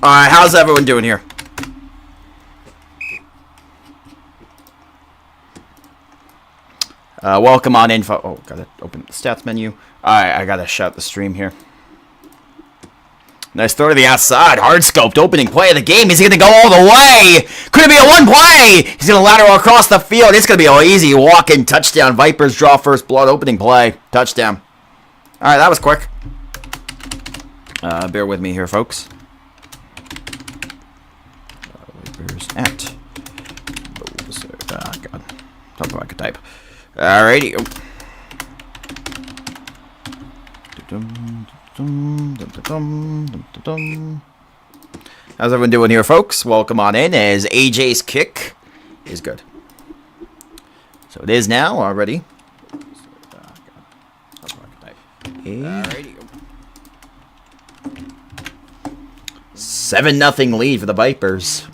Alright, how's everyone doing here? Welcome on in. Oh, gotta open the stats menu. Alright, I gotta shut the stream here. Nice throw to the outside. Hard scoped opening play of the game. He's gonna go all the way. Could it be a one play? He's gonna lateral across the field. It's gonna be an easy walk-in touchdown. Vipers draw first blood. Opening play. Touchdown. Alright, that was quick. Bear with me here, folks. Vipers at. Oh, God. Don't know if I could type. Alrighty. How's everyone doing here, folks? Welcome on in as AJ's kick is good. So it is now already. Alrighty. 7-0 lead for the Vipers.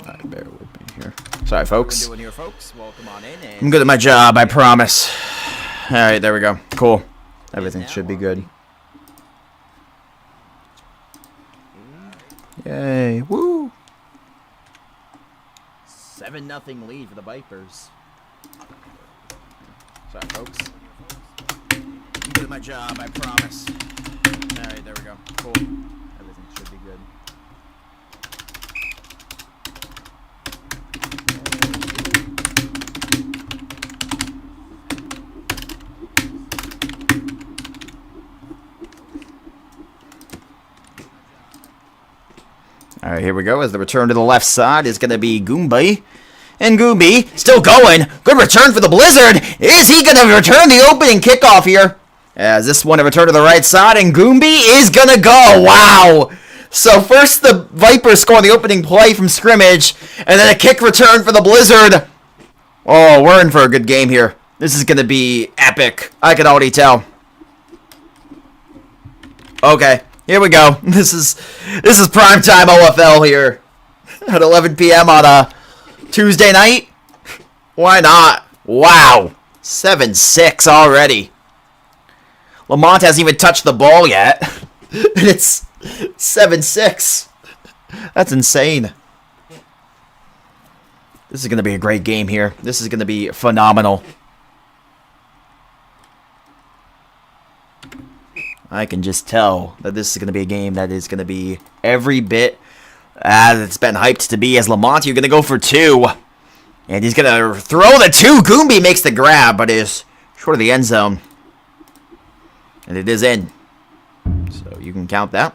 Right, bear with me here. Sorry, folks. I'm good at my job, I promise. Alright, there we go. Cool. Everything should be good. Yay. Woo! 7-0 lead for the Vipers. Sorry, folks. I'm good at my job, I promise. Alright, there we go. Cool. Everything should be good. Alright, here we go. As the return to the left side is going to be Goombay. And Goombay still going. Good return for the Blizzard. Is he going to return the opening kickoff here? As this one to return to the right side. And Goombay is going to go. Wow. So first the Vipers score the opening play from scrimmage. And then a kick return for the Blizzard. Oh, we're in for a good game here. This is going to be epic. I can already tell. Okay. Here we go. This is primetime OFL here at 11 p.m. on a Tuesday night. Why not? Wow. 7-6 already. Lamont hasn't even touched the ball yet. And it's 7-6. That's insane. This is going to be a great game here. This is going to be phenomenal. I can just tell that this is going to be a game that is going to be every bit as it's been hyped to be. As Lamont, you're going to go for 2. And he's going to throw the 2. Goombay makes the grab, but is short of the end zone. And it is in. So you can count that.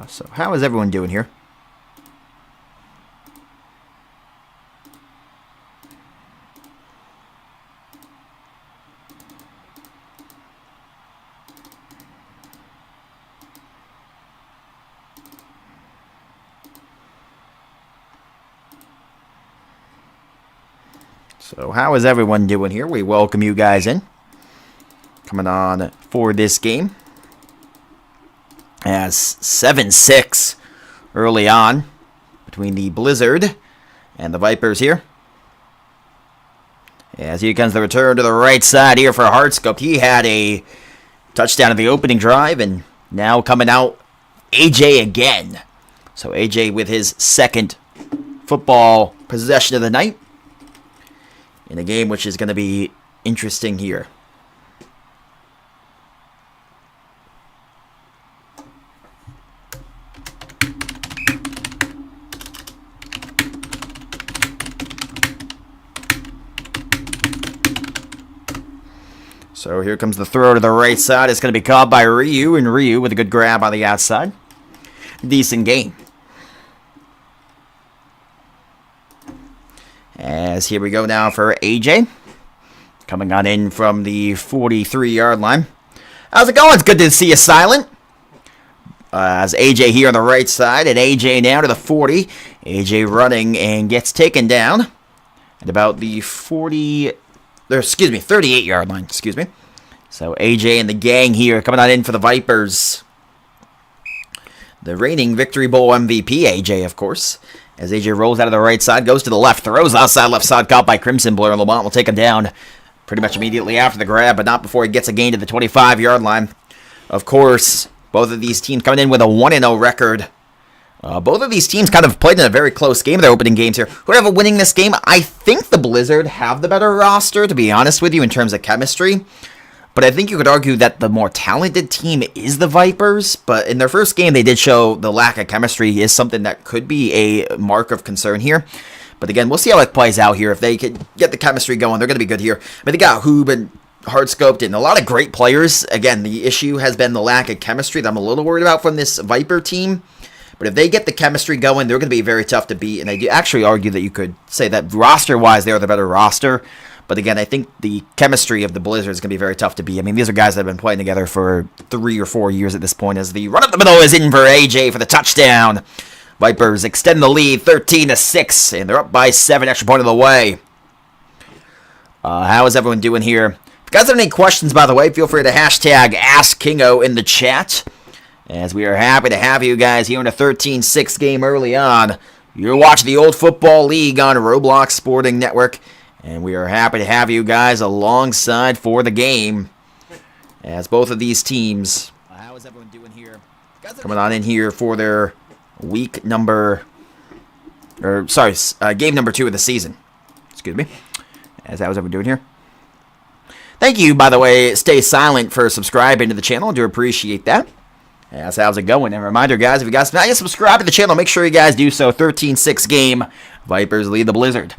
So how is everyone doing here? So how is everyone doing here? We welcome you guys in. Coming on for this game. As 7-6 early on between the Blizzard and the Vipers here. As here comes the return to the right side here for Hardscope. He had a touchdown in the opening drive, and now coming out AJ again. So AJ with his second football possession of the night in a game which is going to be interesting here. So here comes the throw to the right side. It's going to be caught by Ryu, and Ryu with a good grab on the outside. Decent game. As here we go now for AJ. Coming on in from the 43-yard line. How's it going? It's good to see you, Silent. As AJ here on the right side, and AJ now to the 40. AJ running and gets taken down at about the 38-yard line, excuse me. So AJ and the gang here coming on in for the Vipers. The reigning Victory Bowl MVP, AJ, of course. As AJ rolls out of the right side, goes to the left, throws outside left side, caught by Crimson Blur, and Lamont will take him down pretty much immediately after the grab, but not before he gets a gain to the 25-yard line. Of course, both of these teams coming in with a 1-0 record. Both of these teams kind of played in a very close game, their opening games here. Whoever winning this game, I think the Blizzard have the better roster, to be honest with you, in terms of chemistry. But I think you could argue that the more talented team is the Vipers. But in their first game, they did show the lack of chemistry is something that could be a mark of concern here. But again, we'll see how it plays out here. If they could get the chemistry going, they're going to be good here. But they got Hoob and Hardscoped and a lot of great players. Again, the issue has been the lack of chemistry that I'm a little worried about from this Viper team. But if they get the chemistry going, they're going to be very tough to beat. And I do actually argue that you could say that roster-wise, they're the better roster. But again, I think the chemistry of the Blizzard is going to be very tough to beat. I mean, these are guys that have been playing together for 3 or 4 years at this point. As the run up the middle is in for AJ for the touchdown. Vipers extend the lead 13-6, and they're up by 7, extra point of the way. How is everyone doing here? If you guys have any questions, by the way, feel free to hashtag AskKingo in the chat. As we are happy to have you guys here in a 13-6 game early on. You're watching the Old Football League on Roblox Sporting Network. And we are happy to have you guys alongside for the game. As both of these teams, how is everyone doing here? Coming on in here for their game number 2 of the season. Excuse me. As how is everyone doing here? Thank you, by the way, Stay Silent, for subscribing to the channel. I do appreciate that. Yes, how's it going? And a reminder, guys, if you guys have not yet subscribed to the channel, make sure you guys do so. 13-6 game. Vipers lead the Blizzard.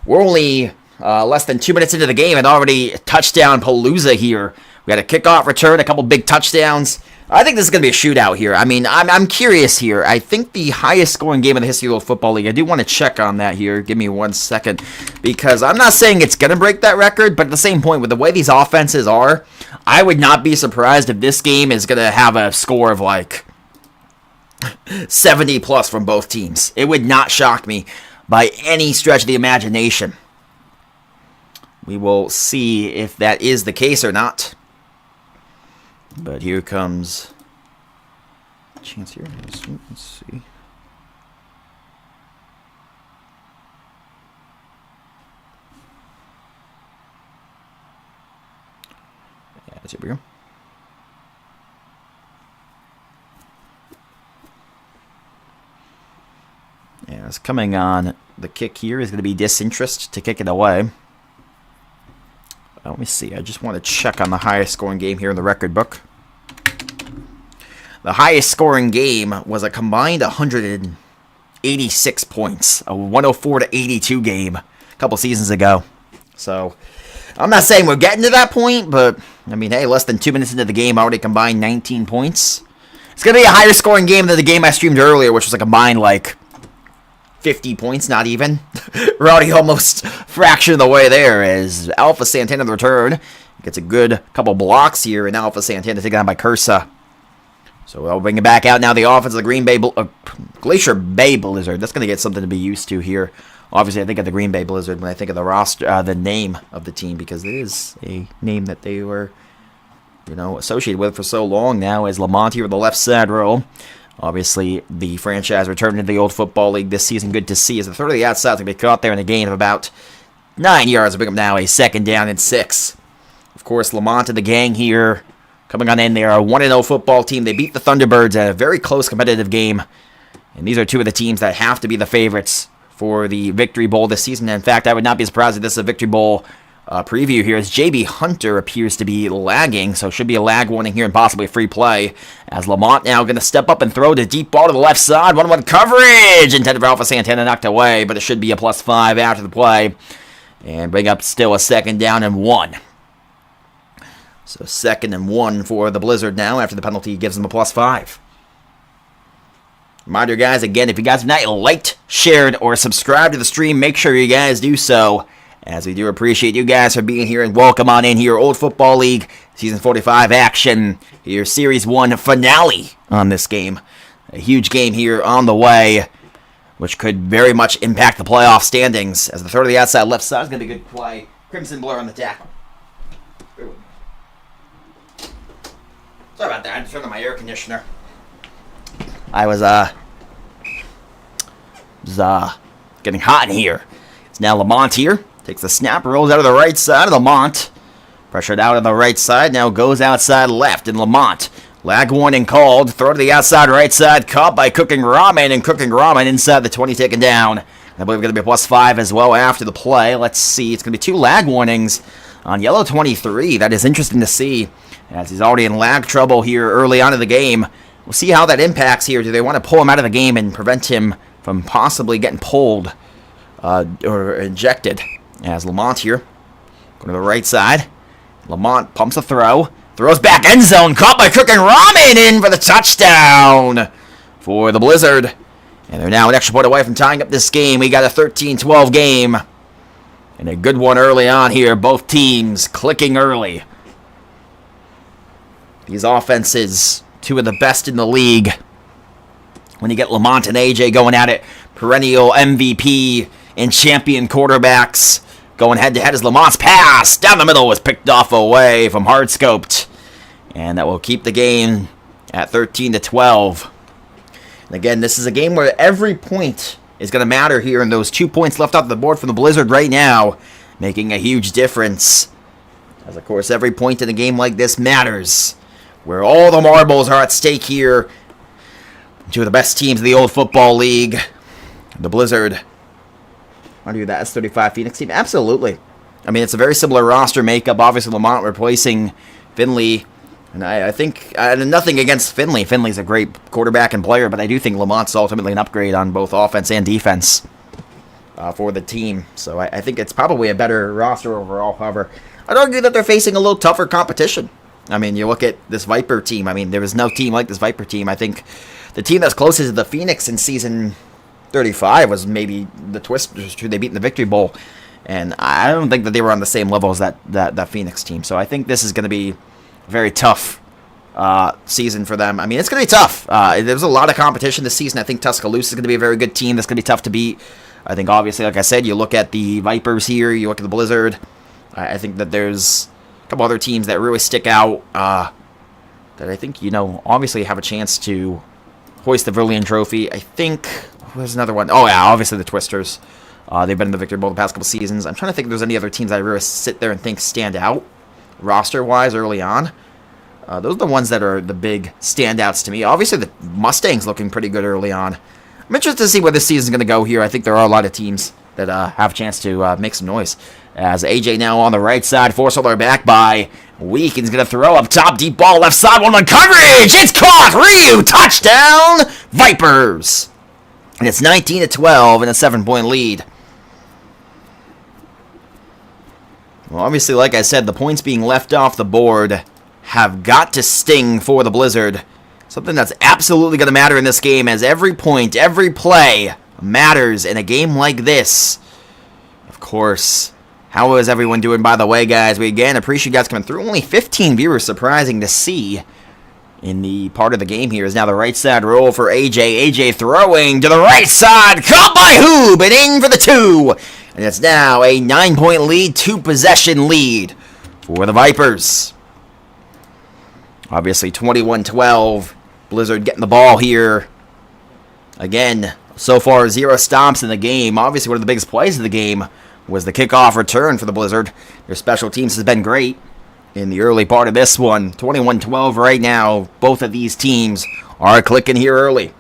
We're only less than 2 minutes into the game and already touchdown palooza here. We had a kickoff return, a couple big touchdowns. I think this is going to be a shootout here. I mean, I'm curious here. I think the highest scoring game in the history of the Football League. I do want to check on that here. Give me 1 second. Because I'm not saying it's going to break that record, but at the same point, with the way these offenses are, I would not be surprised if this game is going to have a score of like 70 plus from both teams. It would not shock me by any stretch of the imagination. We will see if that is the case or not. But here comes a chance here. Let's see. Yeah, here we go. Yeah, it's coming on. The kick here is going to be Disinterest to kick it away. Let me see. I just want to check on the highest scoring game here in the record book. The highest scoring game was a combined 186 points. A 104-82 game a couple seasons ago. So, I'm not saying we're getting to that point, but, I mean, hey, less than 2 minutes into the game, already combined 19 points. It's going to be a higher scoring game than the game I streamed earlier, which was a combined, like, 50 points, not even. We're already almost fraction of the way there as Alpha Santana the return. Gets a good couple blocks here, and Alpha Santana taken on by Cursa. So we'll bring it back out now. The offense of the Glacier Bay Blizzard. That's going to get something to be used to here. Obviously, I think of the Green Bay Blizzard when I think of the roster, the name of the team, because it is a name that they were, associated with for so long now. As Lamont here with the left side row. Obviously, the franchise returning to the Old Football League this season. Good to see as the third of the outside is going to be caught there in a gain of about 9 yards. Bring up now a 2nd down and 6. Of course, Lamont and the gang here coming on in. They are a 1-0 football team. They beat the Thunderbirds at a very close competitive game. And these are two of the teams that have to be the favorites for the Victory Bowl this season. In fact, I would not be surprised if this is a Victory Bowl preview here, as JB Hunter appears to be lagging, so should be a lag warning here and possibly a free play, as Lamont now going to step up and throw the deep ball to the left side. 1-1 coverage intended for Alpha Santana, knocked away, but it should be a +5 after the play, and bring up still a 2nd down and 1. So 2nd and 1 for the Blizzard now after the penalty gives them a +5. Reminder, guys, again, if you guys have not liked, shared, or subscribed to the stream, make sure you guys do so, as we do appreciate you guys for being here, and welcome on in here. Old Football League, Season 45 Action, your Series 1 finale on this game. A huge game here on the way, which could very much impact the playoff standings, as the third of the outside left side is going to be a good play. Crimson Blur on the tackle. Sorry about that, I just turned on my air conditioner. I was getting hot in here. It's now Lamont here. Takes the snap, rolls out of the right side of Lamont. Pressured out on the right side, now goes outside left, and Lamont. Lag warning called, throw to the outside right side, caught by Cooking Ramen, and Cooking Ramen inside the 20 taken down. I believe going to be a +5 as well after the play. Let's see, it's going to be 2 lag warnings on yellow 23. That is interesting to see, as he's already in lag trouble here early on in the game. We'll see how that impacts here. Do they want to pull him out of the game and prevent him from possibly getting pulled or ejected? As Lamont here, going to the right side. Lamont pumps a throw. Throws back end zone. Caught by Cooking Ramen in for the touchdown for the Blizzard. And they're now an extra point away from tying up this game. We got a 13-12 game. And a good one early on here. Both teams clicking early. These offenses, 2 of the best in the league. When you get Lamont and AJ going at it, perennial MVP and champion quarterbacks going head-to-head as Lamont's pass down the middle was picked off away from Hardscoped. And that will keep the game at 13-12. And again, this is a game where every point is going to matter here, and those 2 points left off the board from the Blizzard right now making a huge difference. As, of course, every point in a game like this matters, where all the marbles are at stake here. 2 of the best teams in the old football league. The Blizzard. Want to do that S45 Phoenix team? Absolutely. I mean, it's a very similar roster makeup. Obviously, Lamont replacing Finley. And I think, nothing against Finley. Finley's a great quarterback and player, but I do think Lamont's ultimately an upgrade on both offense and defense for the team. So I think it's probably a better roster overall. However, I'd argue that they're facing a little tougher competition. I mean, you look at this Viper team. I mean, there was no team like this Viper team. I think the team that's closest to the Phoenix in season 35 was maybe the Twisters, who they beat in the Victory Bowl. And I don't think that they were on the same level as that Phoenix team. So I think this is going to be a very tough season for them. I mean, it's going to be tough. There's a lot of competition this season. I think Tuscaloosa is going to be a very good team that's going to be tough to beat. I think, obviously, like I said, you look at the Vipers here, you look at the Blizzard. I think that there's a couple other teams that really stick out that I think, obviously have a chance to hoist the Verlian Trophy. I think, there's another one. Oh, yeah, obviously the Twisters. They've been in the Victory Bowl the past couple seasons. I'm trying to think if there's any other teams I really sit there and think stand out roster-wise early on. Those are the ones that are the big standouts to me. Obviously, the Mustangs looking pretty good early on. I'm interested to see where this season's going to go here. I think there are a lot of teams that have a chance to make some noise. As AJ now on the right side, forced all their back by Weekins going to throw up top, deep ball, left side, 1-on coverage. It's caught. Ryu, touchdown, Vipers. And it's 19-12 and a 7-point lead. Well, obviously, like I said, the points being left off the board have got to sting for the Blizzard. Something that's absolutely going to matter in this game, as every point, every play matters in a game like this. Of course. How is everyone doing, by the way, guys? We, again, appreciate you guys coming through. Only 15 viewers, surprising to see in the part of the game here. Is now the right side roll for AJ. AJ throwing to the right side. Caught by Hoob and in for the 2. And it's now a 9-point lead, 2-possession lead for the Vipers. Obviously, 21-12. Blizzard getting the ball here. Again, so far, 0 stops in the game. Obviously, one of the biggest plays of the game was the kickoff return for the Blizzard. Their special teams has been great in the early part of this one. 21-12 right now. Both of these teams are clicking here early.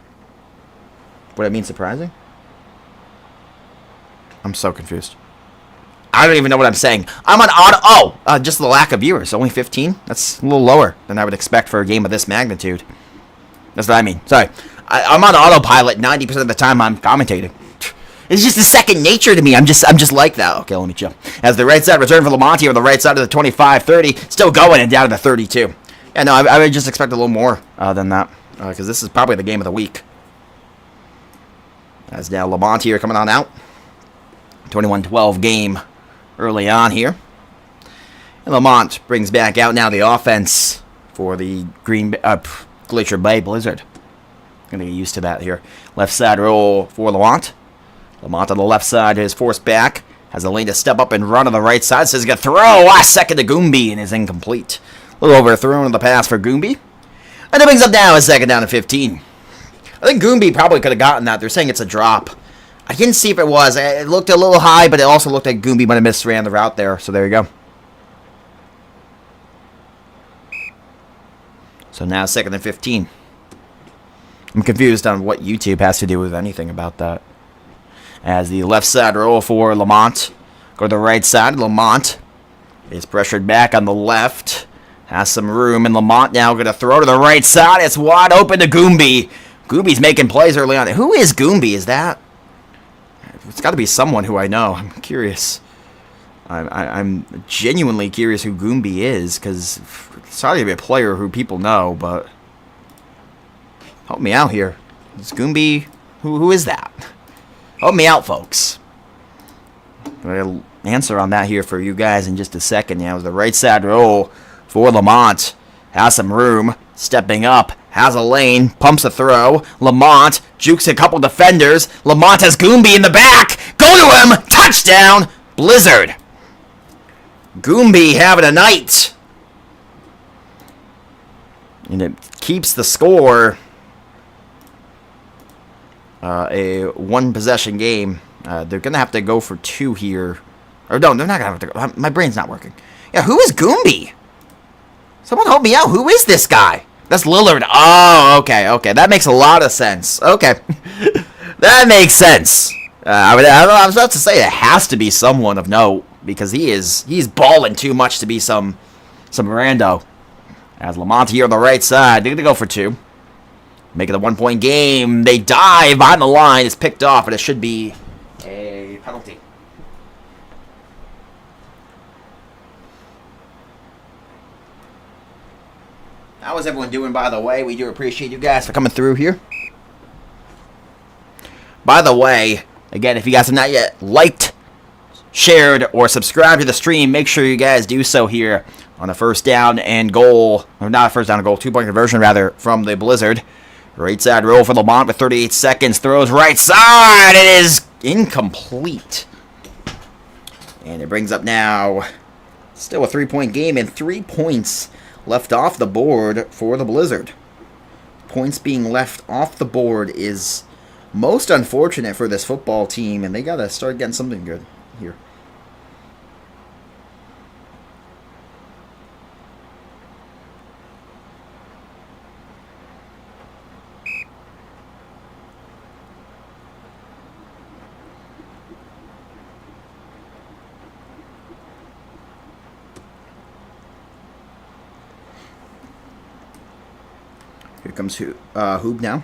What I mean, surprising? I'm so confused. I don't even know what I'm saying. I'm on auto. Just the lack of viewers. Only 15? That's a little lower than I would expect for a game of this magnitude. That's what I mean. Sorry. I'm on autopilot 90% of the time I'm commentating. It's just a second nature to me. I'm just like that. Okay, let me chill. As the right side return for Lamonti on the right side of the 25-30. Still going and down to the 32. Yeah, no, I would just expect a little more than that. Because this is probably the game of the week. As now Lamonti here coming on out. 21-12 game early on here. And Lamont brings back out now the offense for the Glacier Bay Blizzard. Going to get used to that here. Left side roll for Lamont. Lamont on the left side is forced back. Has a lane to step up and run on the right side. Says he's going to throw. Last second to Goombie and is incomplete. A little overthrown on the pass for Goombie. And it brings up now a second down to 15. I think Goombie probably could have gotten that. They're saying it's a drop. I didn't see if it was. It looked a little high, but it also looked like Goombie might have misran the route there. So there you go. So now 2nd and 15. I'm confused on what YouTube has to do with anything about that. As the left side roll for Lamont. Go to the right side. Lamont is pressured back on the left. Has some room. And Lamont now going to throw to the right side. It's wide open to Goombie. Goombee's making plays early on. Who is Goombie? Is that? It's got to be someone who I know. I'm curious. I'm genuinely curious who Goombie is, because it's got to be a player who people know, but help me out here. Is Goombie, who is that? Help me out, folks. I'll answer on that here for you guys in just a second. Now, the right side roll for Lamont. Has some room. Stepping up. Has a lane. Pumps a throw. Lamont jukes a couple defenders. Lamont has Goombie in the back. Go to him. Touchdown. Blizzard. Goombie having a night. And it keeps the score a one-possession game. They're going to have to go for 2 here. Or no, they're not going to have to go. My brain's not working. Yeah, who is Goombie? Someone help me out. Who is this guy? That's Lillard. Oh, okay. That makes a lot of sense. Okay. That makes sense. I was about to say it has to be someone of note, because he's balling too much to be some rando. As Lamont here on the right side, they're going to go for 2. Make it a 1-point game. They dive behind the line. It's picked off, but it should be a penalty. How is everyone doing, by the way? We do appreciate you guys for coming through here. By the way, again, if you guys have not yet liked, shared, or subscribed to the stream, make sure you guys do so here on the 1st down and goal, or not a 1st down and goal, 2-point conversion rather, from the Blizzard. Right side roll for Lamont with 38 seconds. Throws right side. It is incomplete. And it brings up now still a 3-point game and 3 points left off the board for the Blizzard. Points being left off the board is most unfortunate for this football team, and they got to start getting something good here. Here comes Hoob now.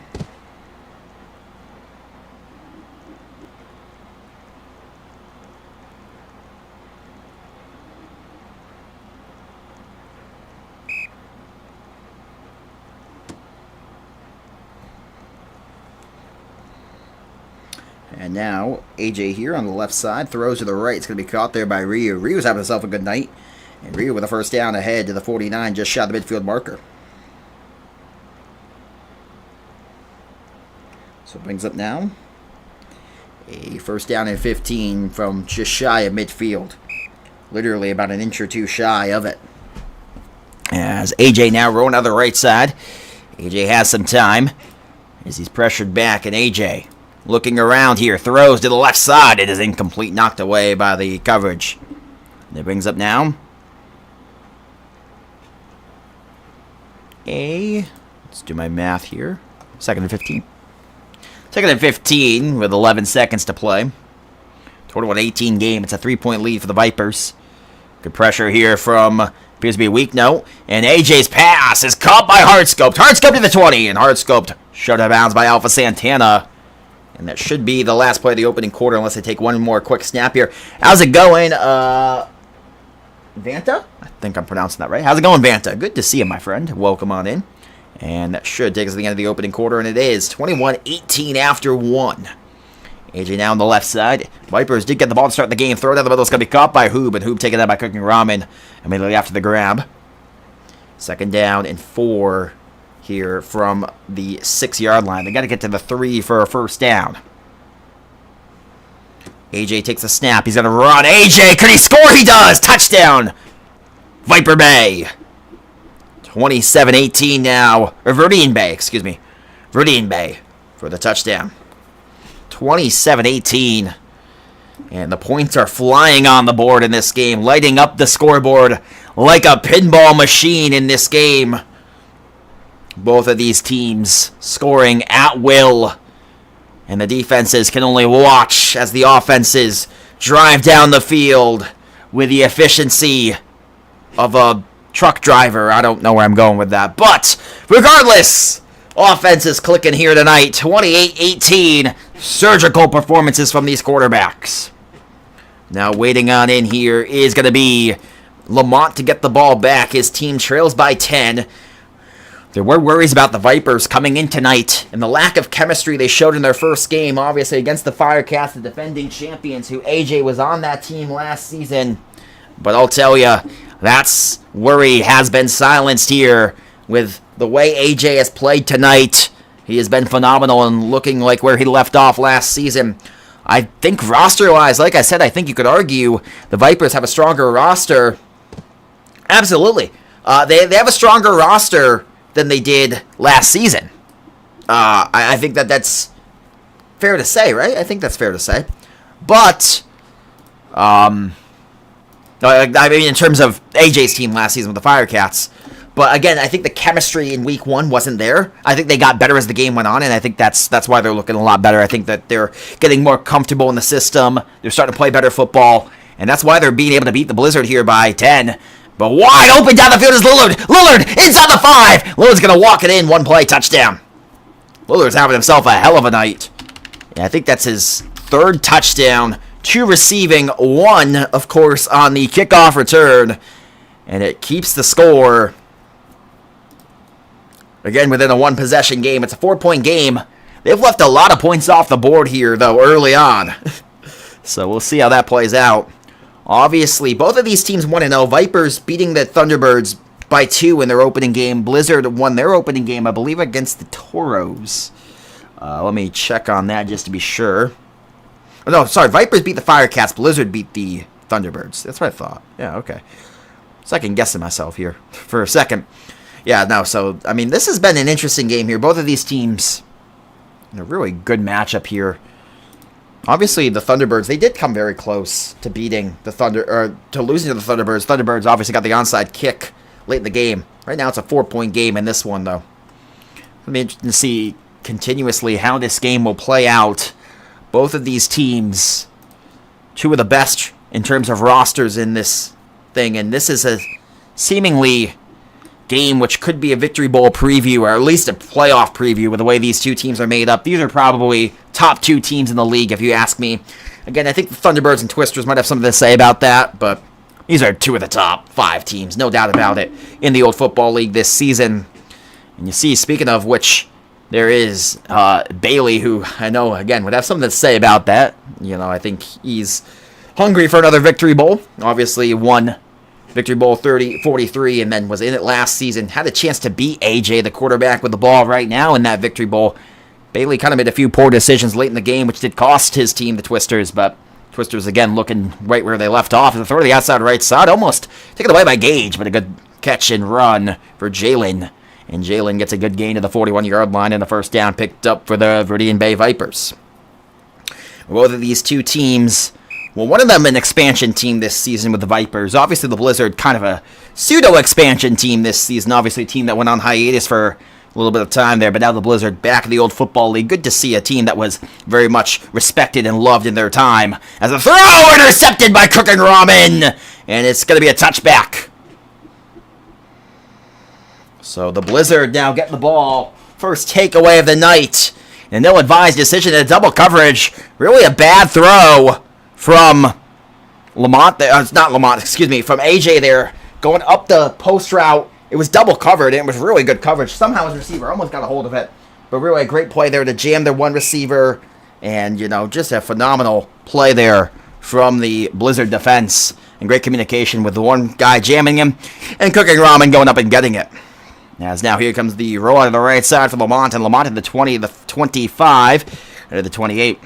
And now, AJ here on the left side, throws to the right. It's going to be caught there by Ryu. Ryu's having himself a good night. And Ryu with a 1st down ahead to the 49, just shot the midfield marker. So it brings up now a 1st down and 15 from just shy of midfield. Literally about an inch or 2 shy of it. As AJ now rolling out the right side. AJ has some time as he's pressured back, and AJ looking around here, throws to the left side. It is incomplete, knocked away by the coverage. And it brings up now let's do my math here, 2nd and 15. 2nd and 15 with 11 seconds to play. Total of an 18 game. It's a 3-point lead for the Vipers. Good pressure here from, appears to be a weak note. And AJ's pass is caught by Hardscoped. Hardscoped to the 20, and Hardscoped shoved out of bounds by Alpha Santana. And that should be the last play of the opening quarter, unless they take one more quick snap here. How's it going, Vanta? I think I'm pronouncing that right. How's it going, Vanta? Good to see you, my friend. Welcome on in. And that should take us to the end of the opening quarter, and it is 21-18 after 1. AJ now on the left side. Vipers did get the ball to start the game. Throw down the middle. It's going to be caught by Hoob, and Hoob taken that by Cooking Ramen immediately after the grab. 2nd down and 4 here from the 6-yard line. They got to get to the 3 for a 1st down. AJ takes a snap. He's going to run. AJ, could he score? He does. Touchdown. Viper Bay. 27-18 now. Or Verdine Bay, excuse me. Verdine Bay for the touchdown. 27-18. And the points are flying on the board in this game, lighting up the scoreboard like a pinball machine in this game. Both of these teams scoring at will. And the defenses can only watch as the offenses drive down the field with the efficiency of a truck driver. I don't know where I'm going with that. But regardless, offense is clicking here tonight. 28-18. Surgical performances from these quarterbacks. Now waiting on in here is going to be Lamont to get the ball back. His team trails by 10. There were worries about the Vipers coming in tonight and the lack of chemistry they showed in their first game, obviously against the Firecats, the defending champions, who AJ was on that team last season. But I'll tell you, that worry has been silenced here with the way AJ has played tonight. He has been phenomenal and looking like where he left off last season. I think roster-wise, like I said, I think you could argue the Vipers have a stronger roster. Absolutely. They have a stronger roster than they did last season. I think that's fair to say, right? I think that's fair to say. But, I mean, in terms of AJ's team last season with the Firecats. But again, I think the chemistry in week 1 wasn't there. I think they got better as the game went on, and I think that's why they're looking a lot better. I think that they're getting more comfortable in the system. They're starting to play better football, and that's why they're being able to beat the Blizzard here by 10. But wide open down the field is Lillard. Lillard inside the 5. Lillard's going to walk it in. 1 play, touchdown. Lillard's having himself a hell of a night. And I think that's his 3rd touchdown. 2 receiving, 1, of course, on the kickoff return. And it keeps the score, again, within a 1-possession game. It's a 4-point game. They've left a lot of points off the board here, though, early on. So we'll see how that plays out. Obviously, both of these teams 1-0. Vipers beating the Thunderbirds by 2 in their opening game. Blizzard won their opening game, I believe, against the Toros. Let me check on that just to be sure. Oh, no, sorry. Vipers beat the Firecats. Blizzard beat the Thunderbirds. That's what I thought. Yeah, okay. Second guessing myself here for a second. Yeah, no, so, I mean, this has been an interesting game here. Both of these teams in a really good matchup here. Obviously, the Thunderbirds, they did come very close to beating the to losing to the Thunderbirds. Thunderbirds obviously got the onside kick late in the game. Right now, it's a 4-point game in this one, though. It'll be interesting to see continuously how this game will play out. Both of these teams, 2 of the best in terms of rosters in this thing, and this is a seemingly game which could be a Victory Bowl preview, or at least a playoff preview with the way these 2 teams are made up. These are probably top 2 teams in the league, if you ask me. Again, I think the Thunderbirds and Twisters might have something to say about that, but these are 2 of the top 5 teams, no doubt about it, in the old football league this season. And you see, speaking of which, there is Bailey, who I know, again, would have something to say about that. You know, I think he's hungry for another Victory Bowl. Obviously, won Victory Bowl 43, and then was in it last season. Had a chance to beat AJ, the quarterback, with the ball right now in that Victory Bowl. Bailey kind of made a few poor decisions late in the game, which did cost his team, the Twisters, but Twisters, again, looking right where they left off. The throw to the outside right side, almost taken away by Gage, but a good catch and run for Jalen. And Jalen gets a good gain to the 41-yard line and a first down picked up for the Viridian Bay Vipers. Both of these 2 teams, well, one of them an expansion team this season with the Vipers. Obviously, the Blizzard kind of a pseudo-expansion team this season. Obviously, a team that went on hiatus for a little bit of time there, but now the Blizzard back in the old football league. Good to see a team that was very much respected and loved in their time. As a throw intercepted by Cooking Ramen, and it's going to be a touchback. So the Blizzard now getting the ball. First takeaway of the night. And no advised decision in double coverage. Really a bad throw from Lamont. Not Lamont, excuse me, from AJ there. Going up the post route. It was double covered, and it was really good coverage. Somehow his receiver almost got a hold of it. But really a great play there to jam their one receiver. And, you know, just a phenomenal play there from the Blizzard defense. And great communication with the one guy jamming him. And Cooking Ramen going up and getting it. As now here comes the roll out of the right side for Lamont. And Lamont at the 20, the 25, and the 28.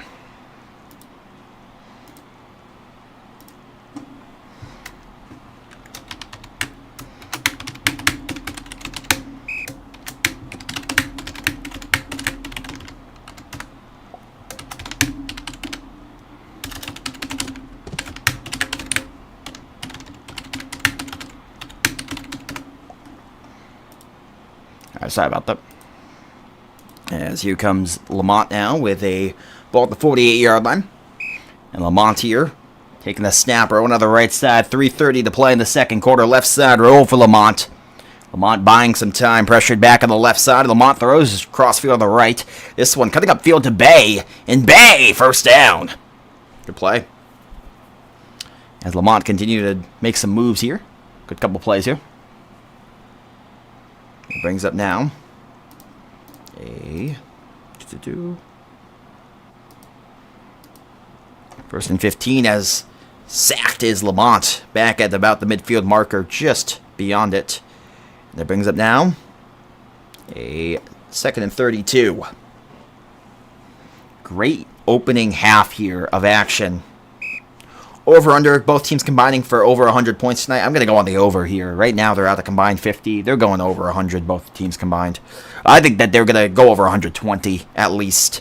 Sorry about that. As here comes Lamont now with a ball at the 48-yard line. And Lamont here taking the snap, rolling on the right side. 3:30 to play in the second quarter. Left side roll for Lamont. Lamont buying some time, pressured back on the left side. Lamont throws crossfield on the right. This one cutting up field to Bay. And Bay, first down. Good play. As Lamont continued to make some moves here. Good couple plays here. He brings up now a 1st and 15 as sacked is Lamont. Back at about the midfield marker, just beyond it. That brings up now a 2nd and 32. Great opening half here of action. Over under, both teams combining for over 100 points tonight. I'm going to go on the over here. Right now they're at a combined 50. They're going over 100, both teams combined. I think that they're going to go over 120 at least.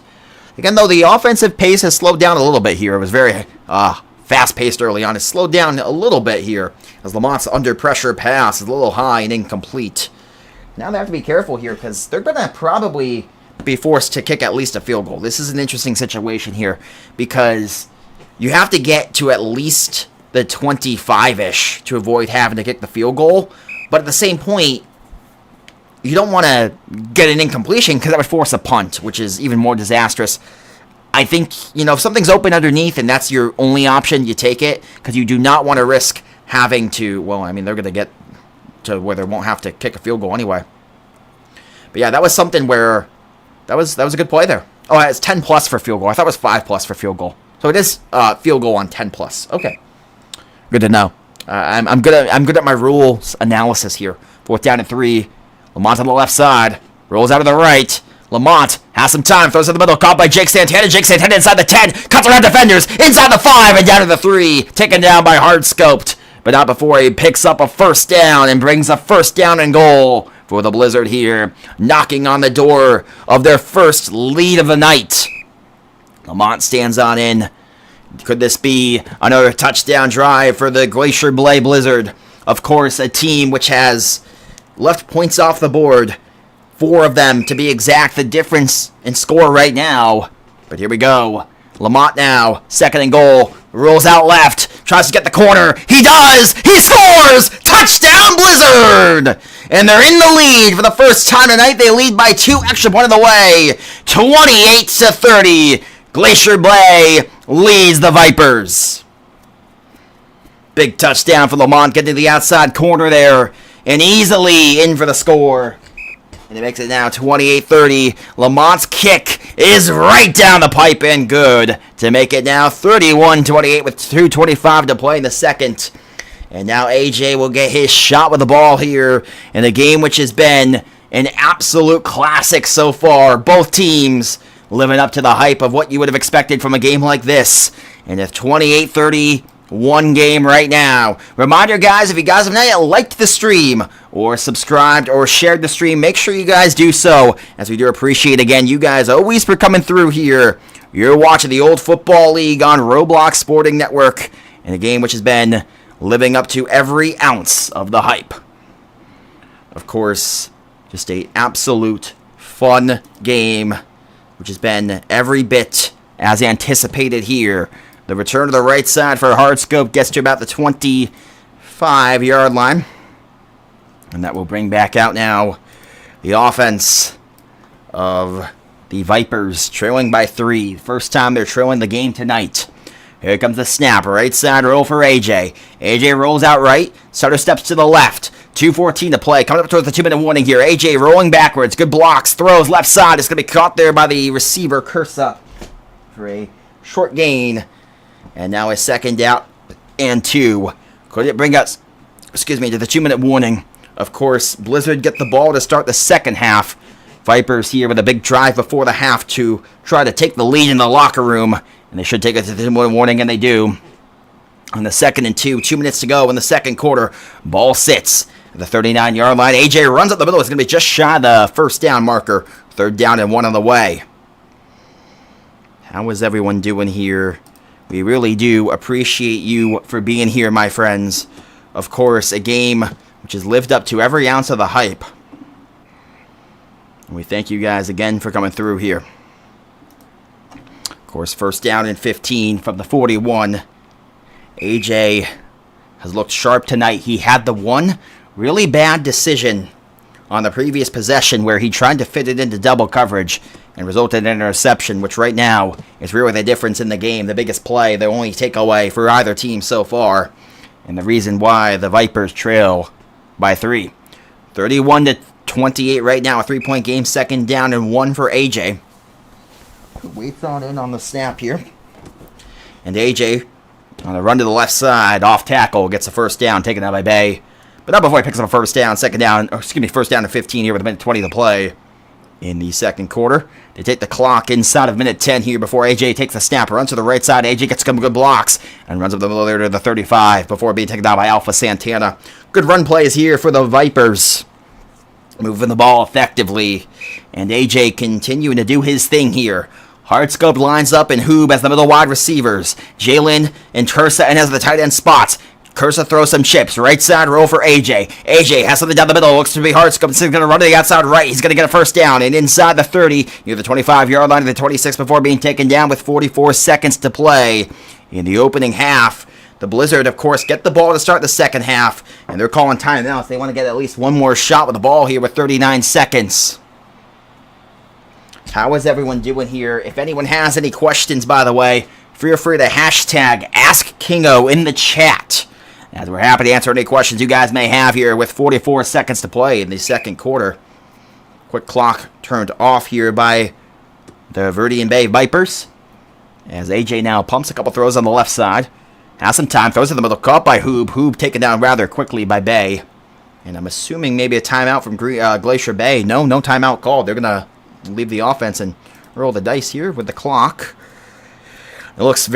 Again, though, the offensive pace has slowed down a little bit here. It was very fast-paced early on. It's slowed down a little bit here as Lamont's under pressure pass is a little high and incomplete. Now they have to be careful here because they're going to probably be forced to kick at least a field goal. This is an interesting situation here because you have to get to at least the 25-ish to avoid having to kick the field goal. But at the same point, you don't want to get an incompletion because that would force a punt, which is even more disastrous. I think, if something's open underneath and that's your only option, you take it because you do not want to risk having to, they're going to get to where they won't have to kick a field goal anyway. But yeah, that was something where that was a good play there. Oh, it's 10 plus for field goal. I thought it was 5 plus for field goal. So it is field goal on 10 plus. Okay, good to know. I'm good at my rules analysis here. 4th down and 3. Lamont on the left side rolls out of the right. Lamont has some time, throws in the middle, caught by Jake Santana. Jake Santana inside the 10, cuts around defenders, inside the 5, and down to the 3. Taken down by Hardscoped, but not before he picks up a first down and brings a first down and goal for the Blizzard here, knocking on the door of their first lead of the night. Lamont stands on in. Could this be another touchdown drive for the Glacier Bay Blizzard? Of course, a team which has left points off the board. 4 of them, to be exact, the difference in score right now. But here we go. Lamont now, 2nd and goal. Rolls out left. Tries to get the corner. He does! He scores! Touchdown, Blizzard! And they're in the lead for the first time tonight. They lead by 2 extra point of the way. 28-30. Glacier Bay leads the Vipers. Big touchdown for Lamont. Getting to the outside corner there. And easily in for the score. And it makes it now 28-30. Lamont's kick is right down the pipe and good to make it now 31-28 with 2:25 to play in the second. And now AJ will get his shot with the ball here in a game which has been an absolute classic so far. Both teams living up to the hype of what you would have expected from a game like this. And a 28-31 game right now. Reminder, guys, if you guys have not yet liked the stream or subscribed or shared the stream, make sure you guys do so, as we do appreciate, again, you guys always for coming through here. You're watching the Old Football League on Roblox Sporting Network, in a game which has been living up to every ounce of the hype. Of course, just a absolute fun game, which has been every bit as anticipated here. The return to the right side for Hardscope gets to about the 25-yard line. And that will bring back out now the offense of the Vipers, trailing by 3. First time they're trailing the game tonight. Here comes the snap. Right side roll for AJ. AJ rolls out right. Starter steps to the left. 2:14 to play. Coming up towards the 2-minute warning here. AJ rolling backwards. Good blocks. Throws left side. It's going to be caught there by the receiver, Cursa, for a short gain. And now a 2nd out and 2. Could it bring us, to the 2-minute warning? Of course, Blizzard get the ball to start the second half. Vipers here with a big drive before the half to try to take the lead in the locker room. And they should take it to the 2-minute warning, and they do. On the 2nd and 2, 2 minutes to go in the second quarter. Ball sits at the 39-yard line. AJ runs up the middle. It's going to be just shy of the first down marker. 3rd down and 1 on the way. How is everyone doing here? We really do appreciate you for being here, my friends. Of course, a game which has lived up to every ounce of the hype. And we thank you guys again for coming through here. Of course, first down and 15 from the 41. AJ has looked sharp tonight. He had the one really bad decision on the previous possession where he tried to fit it into double coverage and resulted in an interception, which right now is really the difference in the game. The biggest play, the only takeaway for either team so far, and the reason why the Vipers trail by 3. 31-28 right now, a 3-point game, second down and 1 for AJ. Waits on in on the snap here. And AJ, on the run to the left side, off tackle, gets a first down, taken out by Bay. But not before he picks up a first down, first down to 15 here with a minute 20 to play in the second quarter. They take the clock inside of minute 10 here before AJ takes the snap, runs to the right side. AJ gets some good blocks and runs up the middle there to the 35 before being taken down by Alpha Santana. Good run plays here for the Vipers. Moving the ball effectively. And AJ continuing to do his thing here. Hardscope lines up and Hoob as the middle wide receivers. Jalen and Cursa and as the tight end spots. Cursa throws some chips. Right side roll for AJ. AJ has something down the middle. Looks to be Hardscope. He's going to run to the outside right. He's going to get a first down. And inside the 30, near the 25-yard line of the 26 before being taken down with 44 seconds to play in the opening half. The Blizzard, of course, get the ball to start the second half. And they're calling timeouts. They want to get at least one more shot with the ball here with 39 seconds. How is everyone doing here? If anyone has any questions, by the way, feel free to hashtag AskKingo in the chat, as we're happy to answer any questions you guys may have here with 44 seconds to play in the second quarter. Quick clock turned off here by the Verdian Bay Vipers, as AJ now pumps a couple throws on the left side. Has some time, throws in the middle, caught by Hoob. Hoob taken down rather quickly by Bay. And I'm assuming maybe a timeout from Glacier Bay. No timeout called. They're going to leave the offense and roll the dice here with the clock. It looks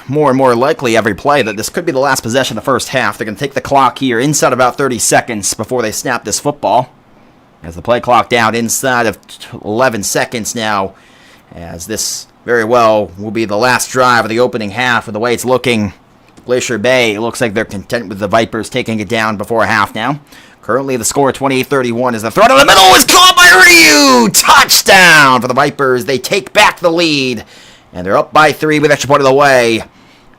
more and more likely every play that this could be the last possession of the first half. They're going to take the clock here inside about 30 seconds before they snap this football. As the play clock down inside of 11 seconds now, as this very well will be the last drive of the opening half. With the way it's looking, Glacier Bay, it looks like they're content with the Vipers taking it down before a half now. Currently, the score 28-31 as the throw to the middle is caught by Ryu. Touchdown for the Vipers. They take back the lead, and they're up by 3 with extra point of the way.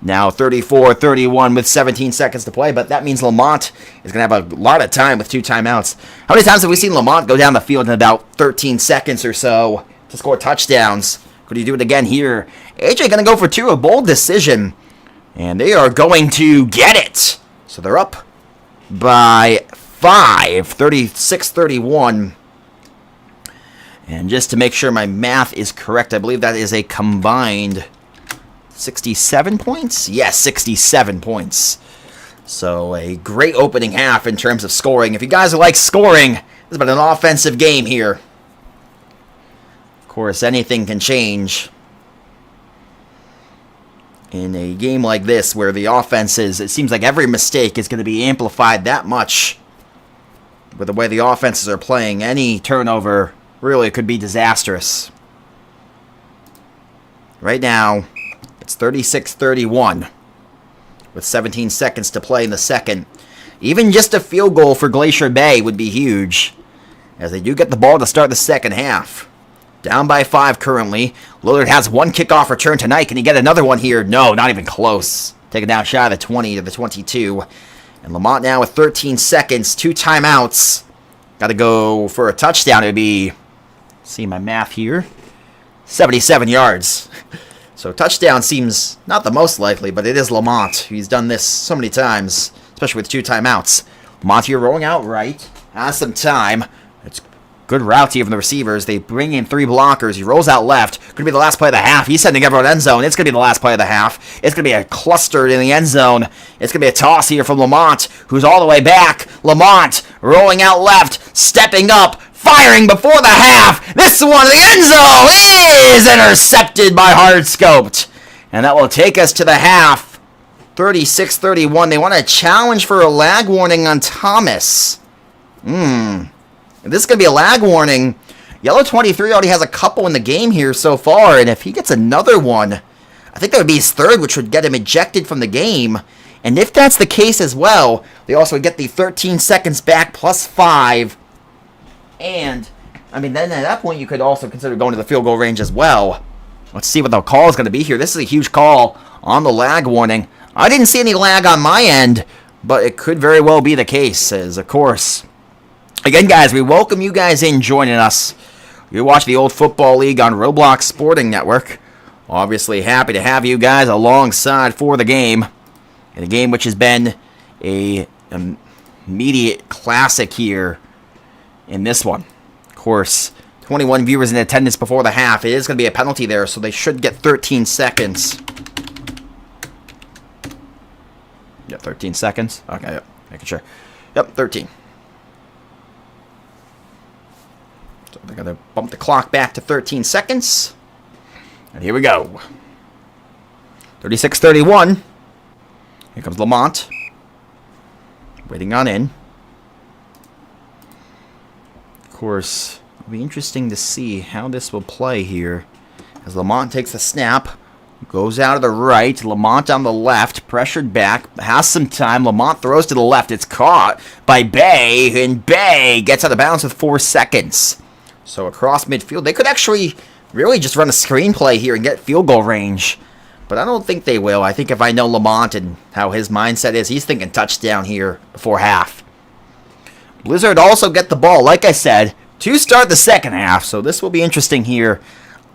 Now 34-31 with 17 seconds to play, but that means Lamont is going to have a lot of time with 2 timeouts. How many times have we seen Lamont go down the field in about 13 seconds or so to score touchdowns? Could he do it again here? AJ going to go for 2, a bold decision, and they are going to get it. So they're up by 5, 36-31. And just to make sure my math is correct, I believe that is a combined 67 points? Yes, 67 points. So a great opening half in terms of scoring. If you guys like scoring, this has been an offensive game here. Of course, anything can change in a game like this where the offenses, it seems like every mistake is going to be amplified that much. With the way the offenses are playing, any turnover really could be disastrous. Right now, it's 36-31 with 17 seconds to play in the second. Even just a field goal for Glacier Bay would be huge, as they do get the ball to start the second half. Down by 5 currently. Lillard has 1 kickoff return tonight. Can he get another one here? No, not even close. Taken down shy of the 20 to the 22. And Lamont now with 13 seconds, 2 timeouts. Got to go for a touchdown. It would be, see my math here, 77 yards. So touchdown seems not the most likely, but it is Lamont. He's done this so many times, especially with 2 timeouts. Lamont here rolling out right. Has some time. It's good routes here from the receivers. They bring in 3 blockers. He rolls out left. Could be the last play of the half. He's sending everyone end zone. It's going to be the last play of the half. It's going to be a cluster in the end zone. It's going to be a toss here from Lamont, who's all the way back. Lamont rolling out left, stepping up, firing before the half. This one in the end zone is intercepted by Hardscoped. And that will take us to the half. 36-31. They want a challenge for a lag warning on Thomas. If this is going to be a lag warning, Yellow 23 already has a couple in the game here so far, and if he gets another one, I think that would be his 3rd, which would get him ejected from the game. And if that's the case as well, they also get the 13 seconds back plus 5, and I mean, then at that point, you could also consider going to the field goal range as well. Let's see what the call is going to be here. This is a huge call on the lag warning. I didn't see any lag on my end, but it could very well be the case, as of course. Again, guys, we welcome you guys in joining us. You watch the Old Football League on Roblox Sporting Network. Obviously happy to have you guys alongside for the game. And a game which has been a immediate classic here in this one. Of course, 21 viewers in attendance before the half. It is going to be a penalty there, so they should get 13 seconds. Yeah, 13 seconds. Okay, yep, making sure. Yep, 13. So they're going to bump the clock back to 13 seconds. And here we go. 36-31. Here comes Lamont. Waiting on in. Of course, it'll be interesting to see how this will play here. As Lamont takes the snap. Goes out to the right. Lamont on the left. Pressured back. Has some time. Lamont throws to the left. It's caught by Bay. And Bay gets out of bounds with 4 seconds. So across midfield. They could actually really just run a screenplay here and get field goal range. But I don't think they will. I think if I know Lamont and how his mindset is, he's thinking touchdown here before half. Blizzard also get the ball, like I said, to start the second half. So this will be interesting here.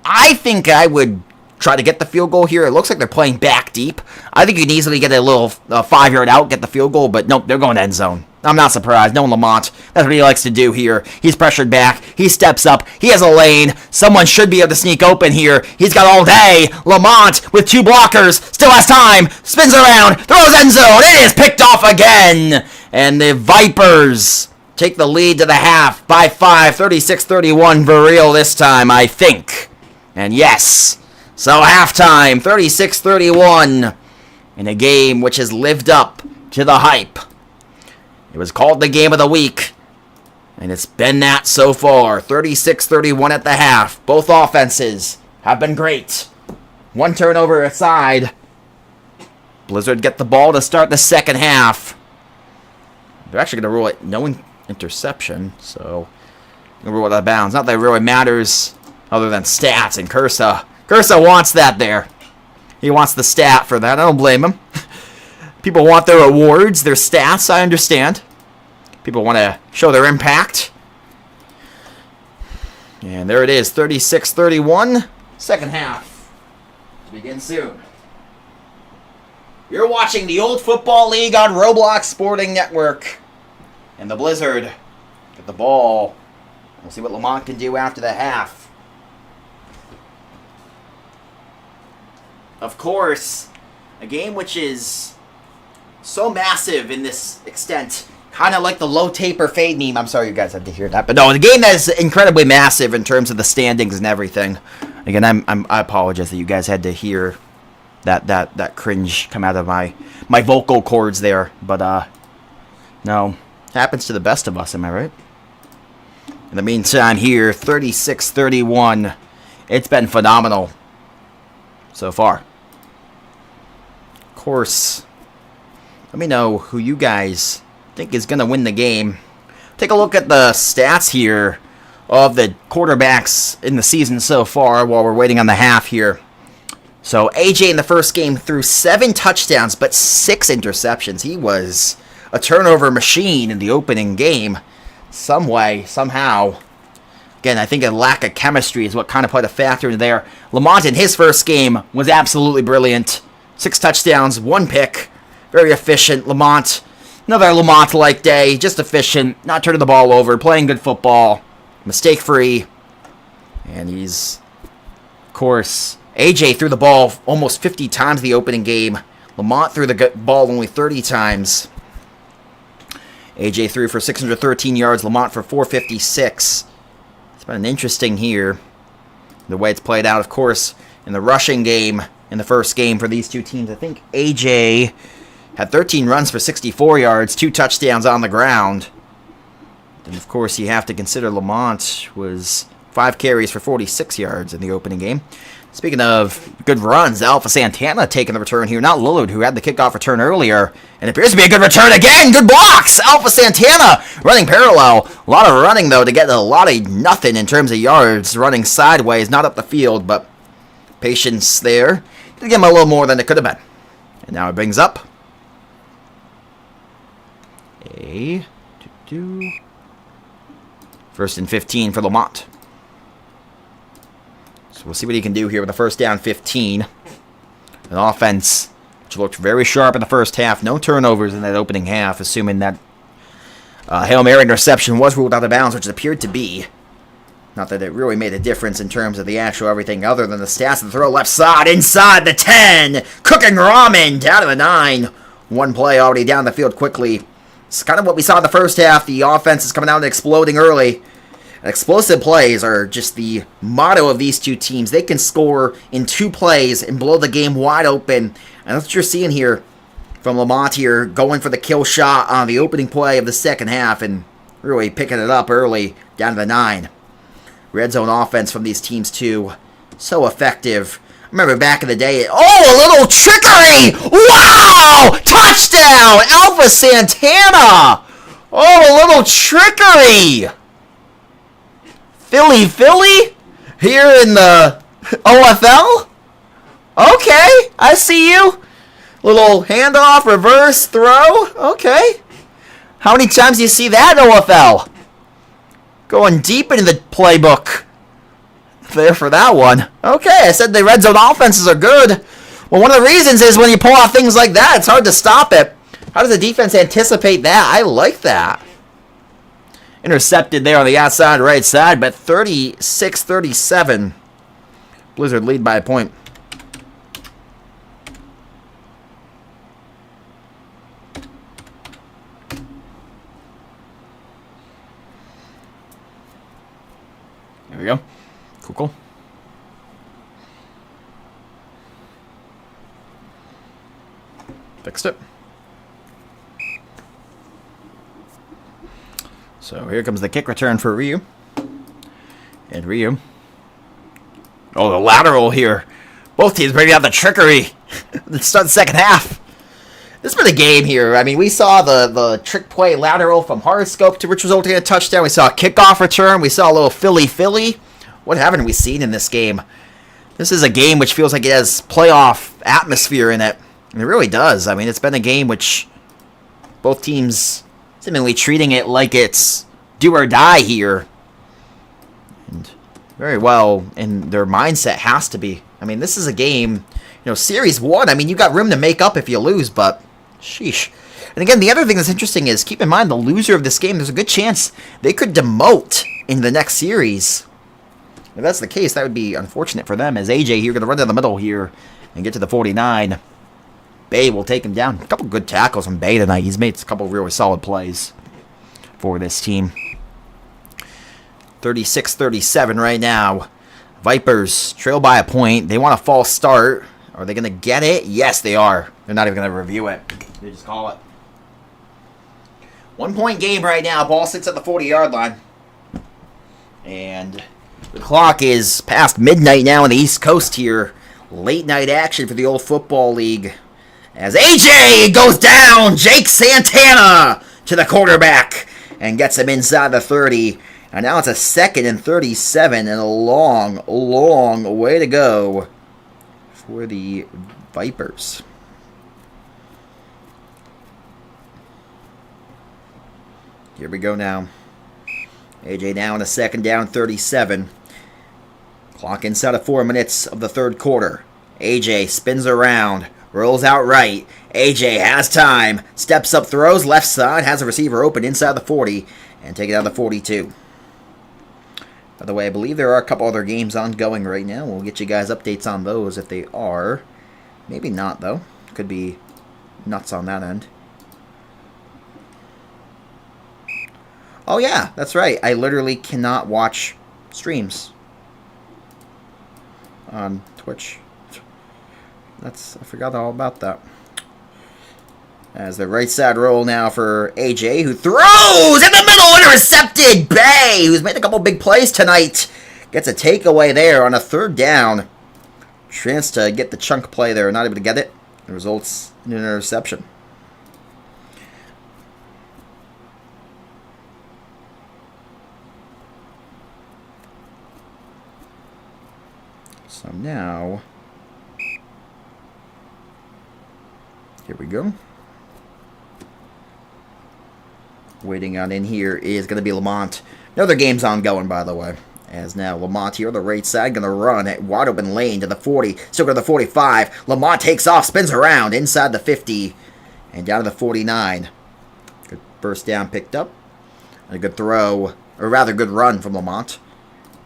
I think I would try to get the field goal here. It looks like they're playing back deep. I think you can easily get a little 5-yard out, get the field goal, but nope, they're going to end zone. I'm not surprised. Knowing Lamont, that's what he likes to do here. He's pressured back. He steps up. He has a lane. Someone should be able to sneak open here. He's got all day. Lamont with 2 blockers. Still has time. Spins around. Throws end zone. It is picked off again. And the Vipers take the lead to the half by 5. 36-31 for real this time, I think. And yes. So halftime, 36-31, in a game which has lived up to the hype. It was called the game of the week, and it's been that so far. 36-31 at the half. Both offenses have been great. 1 turnover aside. Blizzard get the ball to start the second half. They're actually going to rule it no interception, so they're going to rule it out of bounds. Not that it really matters other than stats and Cursa. Cursa wants that there. He wants the stat for that. I don't blame him. People want their awards, their stats, I understand. People want to show their impact. And there it is, 36-31. Second half to begin soon. You're watching the Old Football League on Roblox Sporting Network. And the Blizzard get the ball. We'll see what Lamont can do after the half. Of course, a game which is so massive in this extent, kind of like the low taper fade meme. I'm sorry you guys had to hear that, but no, the game that is incredibly massive in terms of the standings and everything. Again, I apologize that you guys had to hear that cringe come out of my vocal cords there, but no, happens to the best of us. Am I right? In the meantime, here, 36-31. It's been phenomenal so far. Of course, let me know who you guys think is going to win the game. Take a look at the stats here of the quarterbacks in the season so far while we're waiting on the half here. So AJ in the first game threw 7 touchdowns but 6 interceptions. He was a turnover machine in the opening game. Some way, somehow. Again, I think a lack of chemistry is what kind of played a factor in there. Lamont in his first game was absolutely brilliant. 6 touchdowns, 1 pick. Very efficient. Lamont, another Lamont-like day. Just efficient, not turning the ball over, playing good football. Mistake-free. And he's, of course, AJ threw the ball almost 50 times the opening game. Lamont threw the ball only 30 times. AJ threw for 613 yards. Lamont for 456. It's been interesting here, the way it's played out. Of course, in the rushing game, in the first game for these two teams, I think AJ had 13 runs for 64 yards, 2 touchdowns on the ground. And of course, you have to consider Lamont was 5 carries for 46 yards in the opening game. Speaking of good runs, Alpha Santana taking the return here. Not Lillard, who had the kickoff return earlier. And it appears to be a good return again. Good blocks. Alpha Santana running parallel. A lot of running, though, to get a lot of nothing in terms of yards. Running sideways, not up the field, but patience there. Did give him a little more than it could have been. And now it brings up a 1st and 15 for Lamont. So we'll see what he can do here with a 1st down 15. An offense which looked very sharp in the first half. No turnovers in that opening half, assuming that Hail Mary interception was ruled out of bounds, which it appeared to be. Not that it really made a difference in terms of the actual everything other than the stats of the throw left side, inside the 10. Cooking ramen down to the 9. One play already down the field quickly. It's kind of what we saw in the first half. The offense is coming out and exploding early. Explosive plays are just the motto of these two teams. They can score in 2 plays and blow the game wide open. And that's what you're seeing here from Lamont here, going for the kill shot on the opening play of the second half and really picking it up early down to the 9. Red zone offense from these teams, too. So effective. I remember back in the day. Oh, a little trickery! Wow! Touchdown! Alpha Santana! Oh, a little trickery! Philly? Here in the OFL? Okay, I see you. Little handoff, reverse, throw. Okay. How many times do you see that in OFL? Going deep into the playbook there for that one. Okay, I said the red zone offenses are good. Well, one of the reasons is when you pull off things like that, it's hard to stop it. How does the defense anticipate that? I like that. Intercepted there on the outside right side, but 36-37. Blizzard lead by a point. There we go. Cool. Fixed it. So here comes the kick return for Ryu. And Ryu. Oh, the lateral here. Both teams bringing out the trickery. Let's start the second half. This has been a game here. I mean, we saw the trick play lateral from Horoscope to which resulted in a touchdown. We saw a kickoff return. We saw a little Philly. What haven't we seen in this game? This is a game which feels like it has playoff atmosphere in it. And it really does. I mean, it's been a game which both teams seemingly treating it like it's do or die here. And very well, and their mindset has to be. I mean, this is a game, Series 1. I mean, you got room to make up if you lose, but sheesh. And again, the other thing that's interesting is, keep in mind, the loser of this game, there's a good chance they could demote in the next series. If that's the case, that would be unfortunate for them, as AJ here going to run down the middle here and get to the 49. Bay will take him down. A couple good tackles from Bay tonight. He's made a couple really solid plays for this team. 36-37 right now. Vipers trail by a point. They want a false start. Are they going to get it? Yes, they are. They're not even going to review it. They just call it. 1 point game right now. Ball sits at the 40-yard line. And the clock is past midnight now on the East Coast here. Late night action for the old football league. As AJ goes down, Jake Santana to the quarterback and gets him inside the 30. And now it's a 2nd and 37 and a long way to go for the Vipers. Here we go now. AJ now in a 2nd down, 37. Clock inside of 4 minutes of the third quarter. AJ spins around, rolls out right. AJ has time, steps up, throws left side, has a receiver open inside the 40, and take it out the 42. By the way, I believe there are a couple other games ongoing right now. We'll get you guys updates on those if they are. Maybe not, though. Could be nuts on that end. Oh, yeah, that's right. I literally cannot watch streams on Twitch. I forgot all about that. As the right side roll now for AJ, who throws in the middle, intercepted. Bay, who's made a couple big plays tonight, gets a takeaway there on a 3rd down Chance to get the chunk play there, not able to get it. It results in an interception. So now, here we go. Waiting on in here is going to be Lamont. Another game's ongoing, by the way. As now Lamont here on the right side, going to run at wide open lane to the 40. Still go to the 45. Lamont takes off, spins around inside the 50. And down to the 49. Good first down picked up. And a good throw, or rather good run from Lamont.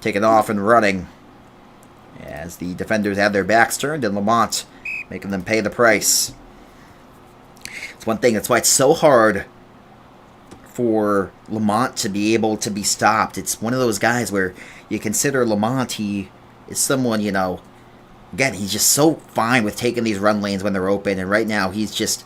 Taking off and running. As the defenders have their backs turned, and Lamont making them pay the price. It's one thing, that's why it's so hard for Lamont to be able to be stopped. It's one of those guys where you consider Lamont, he is someone, you know, again, he's just so fine with taking these run lanes when they're open, and right now he's just,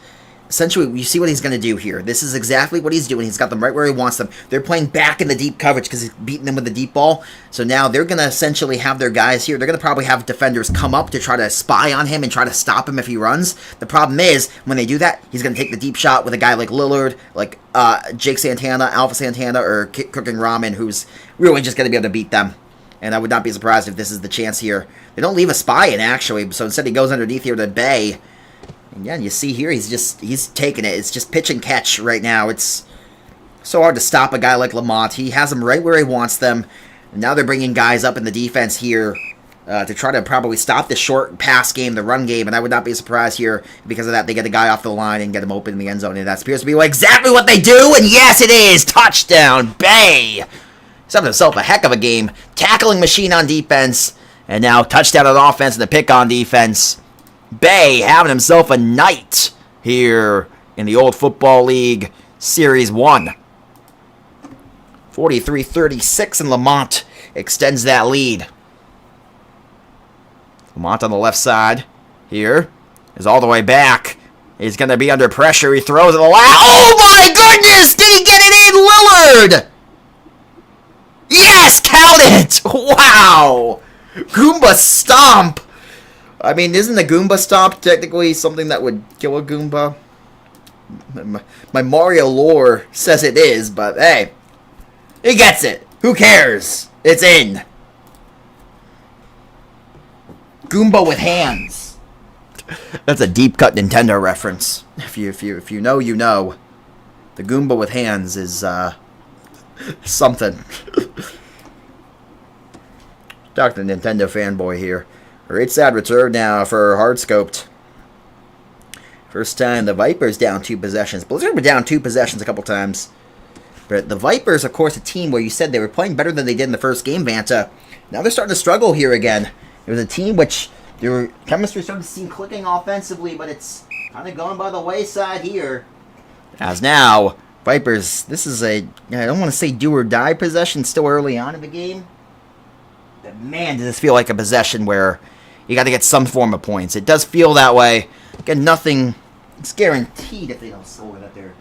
essentially, you see what he's going to do here. This is exactly what he's doing. He's got them right where he wants them. They're playing back in the deep coverage because he's beating them with the deep ball. So now they're going to essentially have their guys here. They're going to probably have defenders come up to try to spy on him and try to stop him if he runs. The problem is, when they do that, he's going to take the deep shot with a guy like Lillard, like Jake Santana, Alpha Santana, or Cooking Ramen, who's really just going to be able to beat them. And I would not be surprised if this is the chance here. They don't leave a spy in, actually, so instead he goes underneath here to Bay. And yeah, you see here, he's taking it. It's just pitch and catch right now. It's so hard to stop a guy like Lamont. He has them right where he wants them. And now they're bringing guys up in the defense here to try to probably stop the short pass game, the run game. And I would not be surprised here because of that. They get the guy off the line and get him open in the end zone. And that appears to be exactly what they do. And yes, it is. Touchdown, Bay. He's having himself a heck of a game. Tackling machine on defense. And now touchdown on offense and the pick on defense. Bay having himself a night here in the Old Football League Series 1. 43-36, and Lamont extends that lead. Lamont on the left side here is all the way back. He's going to be under pressure. He throws it the last. Oh my goodness! Did he get it in? Lillard! Yes! Count it! Wow! Goomba stomp! I mean, isn't a Goomba stomp technically something that would kill a Goomba? My Mario lore says it is, but hey, he gets it. Who cares? It's in. Goomba with hands. That's a deep cut Nintendo reference. If you know, you know. The Goomba with hands is something. Dr. Nintendo fanboy here. Right side return now for Hardscoped. First time the Vipers down 2 possessions. Blizzard were down 2 possessions a couple times. But the Vipers, of course, a team where you said they were playing better than they did in the first game, Vanta. Now they're starting to struggle here again. It was a team which their chemistry started to seem clicking offensively, but it's kind of going by the wayside here. As now, Vipers, this is I don't want to say do or die possession, still early on in the game. But man, does this feel like a possession where you got to get some form of points. It does feel that way. Again, nothing. It's guaranteed if they don't score that they're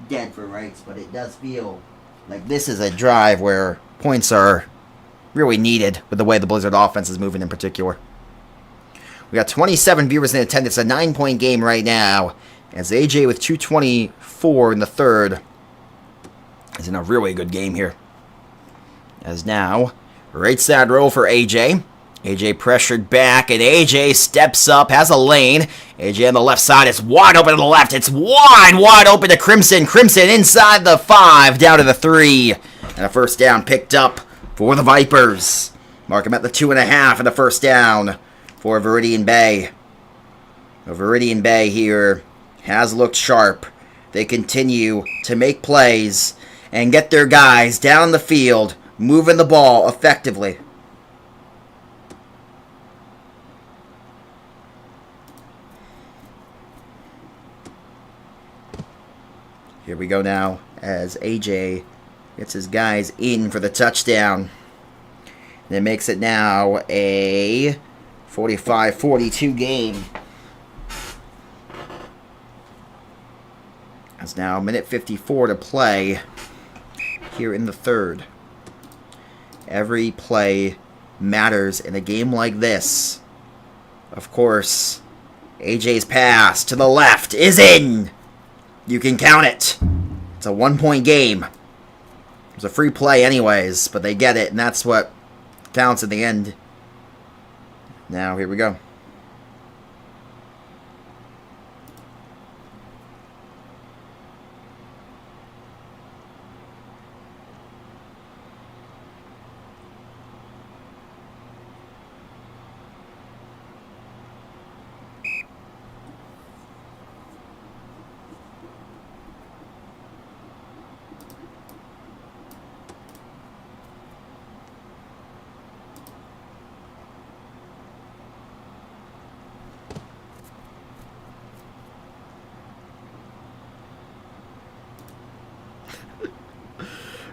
dead for rights, but it does feel like this is a drive where points are really needed with the way the Blizzard offense is moving in particular. We got 27 viewers in attendance. A 9-point game right now. As AJ with 2:24 in the third is in a really good game here. As now, right side roll for AJ. AJ pressured back, and AJ steps up, has a lane. AJ on the left side, it's wide open to the left. It's wide open to Crimson. Crimson inside the 5, down to the 3. And a first down picked up for the Vipers. Mark him at the 2.5 and a first down for Viridian Bay. Viridian Bay here has looked sharp. They continue to make plays and get their guys down the field, moving the ball effectively. Here we go now as AJ gets his guys in for the touchdown. And it makes it now a 45-42 game. It's now 1:54 to play here in the third. Every play matters in a game like this. Of course, AJ's pass to the left is in. You can count it. It's a 1-point game. It's a free play anyways, but they get it, and that's what counts in the end. Now, here we go.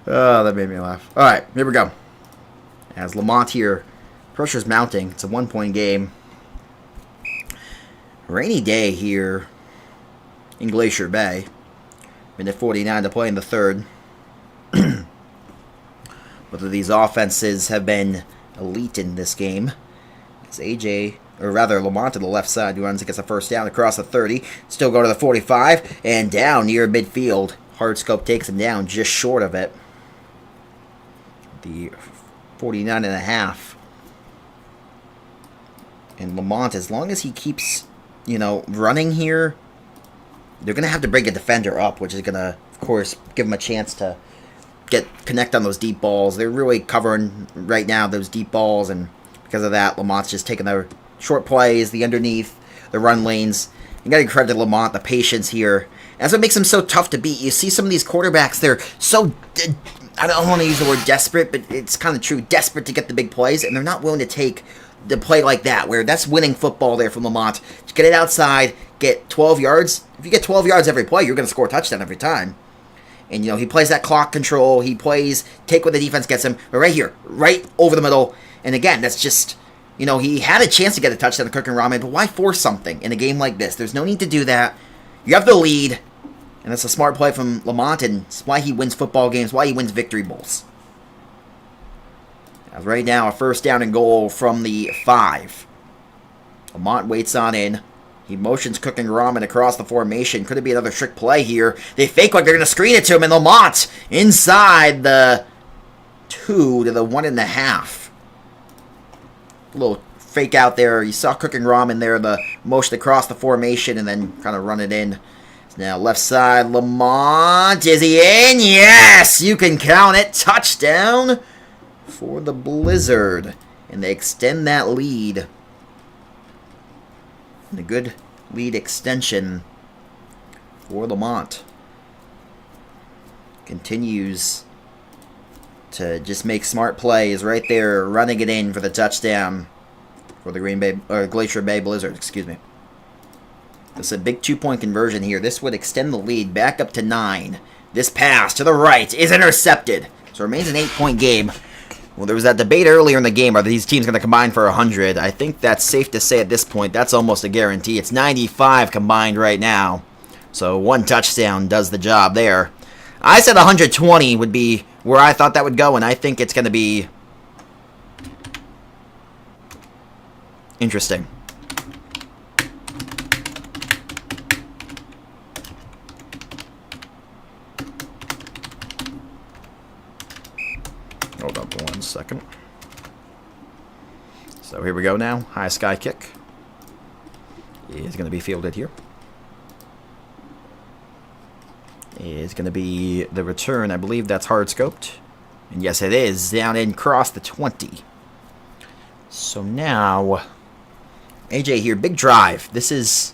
Oh, that made me laugh. All right, here we go. As Lamont here, pressure's mounting. It's a 1-point game. Rainy day here in Glacier Bay. Minute 49 to play in the third. Both of these offenses have been elite in this game. It's AJ, or rather Lamont to the left side, who runs and gets a first down across the 30. Still go to the 45 and down near midfield. Hardscope takes him down just short of it. The 49.5. And Lamont, as long as he keeps, running here, they're going to have to bring a defender up, which is going to, of course, give him a chance to connect on those deep balls. They're really covering right now those deep balls, and because of that, Lamont's just taking the short plays, the underneath, the run lanes. You got to credit to Lamont, the patience here. That's what makes him so tough to beat. You see some of these quarterbacks, they're so, I don't want to use the word desperate, but it's kind of true, desperate to get the big plays, and they're not willing to take the play like that, where that's winning football there from Lamont. Just get it outside, get 12 yards. If you get 12 yards every play, you're going to score a touchdown every time. And, he plays that clock control. He plays take what the defense gets him. But right here, right over the middle. And again, that's just, he had a chance to get a touchdown to Cook and Rahman, but why force something in a game like this? There's no need to do that. You have the lead, and that's a smart play from Lamont, and it's why he wins football games, why he wins victory bowls. As right now, a first down and goal from the 5. Lamont waits on in. He motions Cook and Rahman across the formation. Could it be another trick play here? They fake like they're going to screen it to him, and Lamont inside the 2 to the 1.5. A little fake out there. You saw Cook and Rahman there, the motion across the formation, and then kind of run it in. Now left side, Lamont. Is he in? Yes! You can count it. Touchdown for the Blizzard. And they extend that lead. And a good lead extension for Lamont. Continues to just make smart plays right there, running it in for the touchdown for the Glacier Bay Blizzard, excuse me. This is a big 2-point conversion here. This would extend the lead back up to 9. This pass to the right is intercepted. So it remains an 8-point game. Well, there was that debate earlier in the game. Are these teams going to combine for 100? I think that's safe to say at this point. That's almost a guarantee. It's 95 combined right now. So one touchdown does the job there. I said 120 would be where I thought that would go, and I think it's going to be interesting. Hold up 1 second. So here we go now. High sky kick is going to be fielded here. Is going to be the return. I believe that's hard scoped. And yes, it is. Down in across the 20. So now, AJ here. Big drive. This is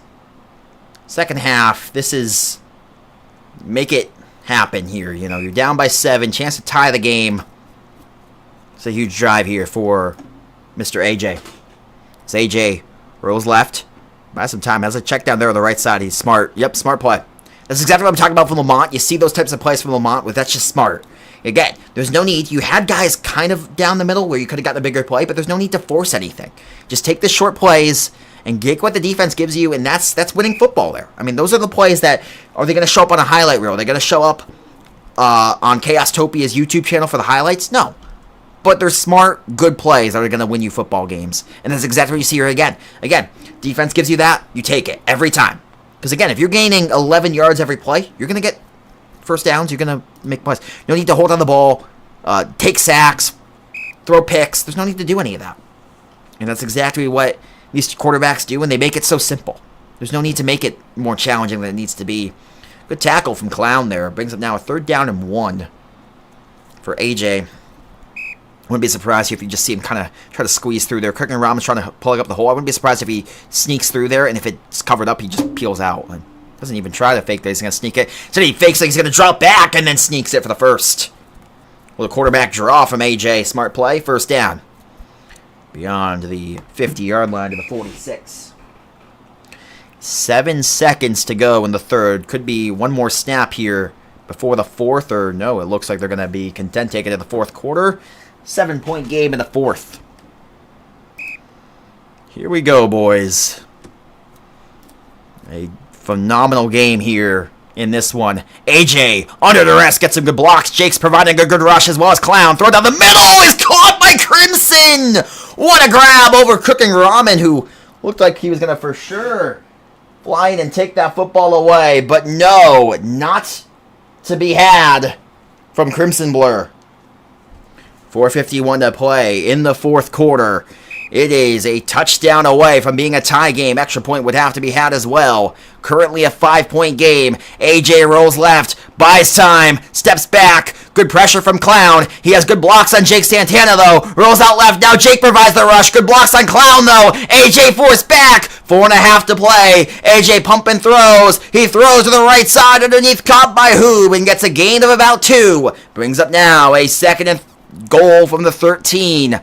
second half. This is make it happen here. You're down by 7. Chance to tie the game. It's a huge drive here for Mr. AJ. It's AJ rolls left. Buys some time. Has a check down there on the right side. He's smart. Yep, smart play. That's exactly what I'm talking about from Lamont. You see those types of plays from Lamont. That's just smart. Again, there's no need. You had guys kind of down the middle where you could have gotten a bigger play, but there's no need to force anything. Just take the short plays and get what the defense gives you, and that's winning football there. I mean, those are the plays that, are they going to show up on a highlight reel? Are they going to show up on Chaos Topia's YouTube channel for the highlights? No. but they're smart, good plays that are going to win you football games. And that's exactly what you see here again. Again, defense gives you that, you take it every time. Because again, if you're gaining 11 yards every play, you're going to get first downs, you're going to make plays. You don't need to hold on the ball, take sacks, throw picks. There's no need to do any of that. And that's exactly what these quarterbacks do, and they make it so simple. There's no need to make it more challenging than it needs to be. Good tackle from Clown there. Brings up now a 3rd down and 1 for AJ. Wouldn't be surprised if you just see him kind of try to squeeze through there. Kirk and Rahman's trying to plug up the hole. I wouldn't be surprised if he sneaks through there, and if it's covered up, he just peels out. And doesn't even try to fake that he's going to sneak it. So he fakes like he's going to drop back and then sneaks it for the first. Well, the quarterback draw from AJ. Smart play. First down. Beyond the 50-yard line to the 46. 7 seconds to go in the third. Could be one more snap here before the fourth, or no, it looks like they're going to be content taking it in the fourth quarter. 7-point game in the fourth. Here we go, boys. A phenomenal game here in this one. AJ, under duress, gets some good blocks. Jake's providing a good rush as well as Clown. Throw down the middle is caught by Crimson. What a grab over Cooking Ramen, who looked like he was going to for sure fly in and take that football away. But no, not to be had from Crimson Blur. 4:51 to play in the fourth quarter. It is a touchdown away from being a tie game. Extra point would have to be had as well. Currently a 5-point game. AJ rolls left, buys time, steps back. Good pressure from Clown. He has good blocks on Jake Santana, though. Rolls out left. Now Jake provides the rush. Good blocks on Clown, though. AJ forced back. 4.5 to play. AJ pump and throws. He throws to the right side underneath, caught by Hoob, and gets a gain of about 2. Brings up now a 2nd and goal from the 13.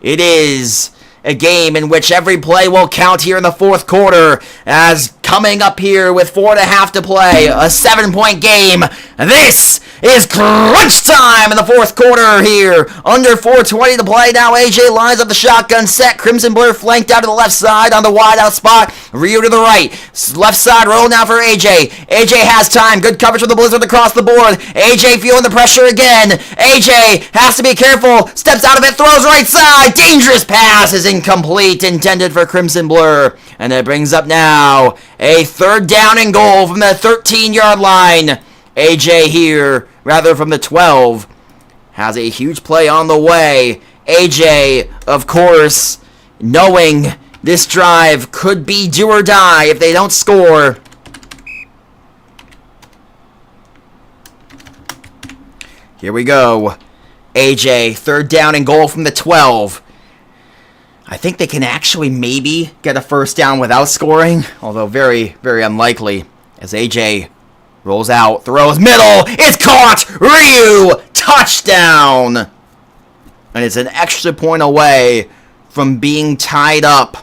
It is a game in which every play will count here in the fourth quarter, as coming up here with 4.5 to play, a 7-point game. This is crunch time in the fourth quarter here. Under 4:20 to play now. AJ lines up the shotgun set. Crimson Blur flanked out to the left side on the wide out spot. Rio to the right. Left side roll now for AJ. AJ has time. Good coverage from the Blizzard across the board. AJ feeling the pressure again. AJ has to be careful. Steps out of it. Throws right side. Dangerous pass is incomplete. Intended for Crimson Blur. And it brings up now a 3rd down and goal from the 13-yard line. AJ here, rather from the 12, has a huge play on the way. AJ, of course, knowing this drive could be do or die if they don't score. Here we go. AJ, 3rd down and goal from the 12. I think they can actually maybe get a first down without scoring, although very, very unlikely, as AJ rolls out, throws middle, it's caught! Ryu! Touchdown! And it's an extra point away from being tied up.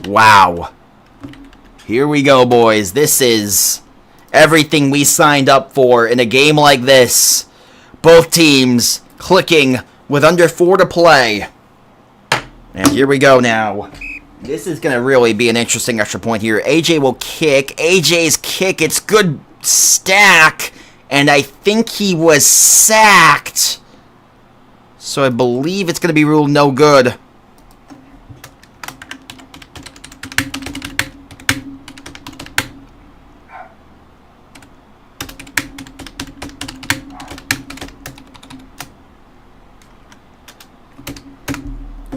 Wow. Here we go, boys. This is everything we signed up for in a game like this. Both teams clicking with under 4 to play. And here we go now. This is going to really be an interesting extra point here. AJ will kick. AJ's kick, it's good stack. And I think he was sacked. So I believe it's going to be ruled no good.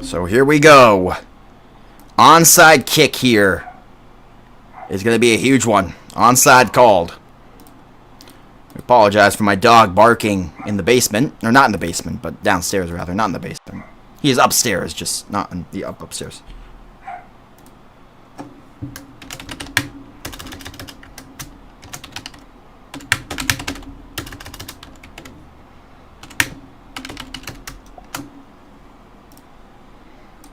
So here we go. Onside kick here is going to be a huge one. Onside called. I apologize for my dog barking in the basement. Or not in the basement, but downstairs rather. Not in the basement. He is upstairs, just not in the upstairs.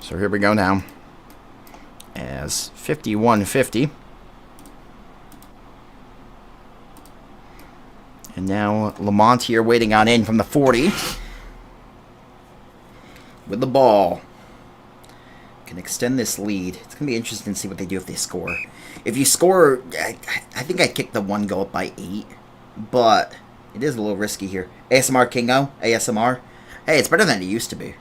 So here we go now. As 51-50. And now Lamont here waiting on in from the 40. With the ball. Can extend this lead. It's going to be interesting to see what they do if they score. If you score, I think I kicked the one goal up by 8. But It is a little risky here. ASMR Kingo. ASMR. Hey, it's better than it used to be.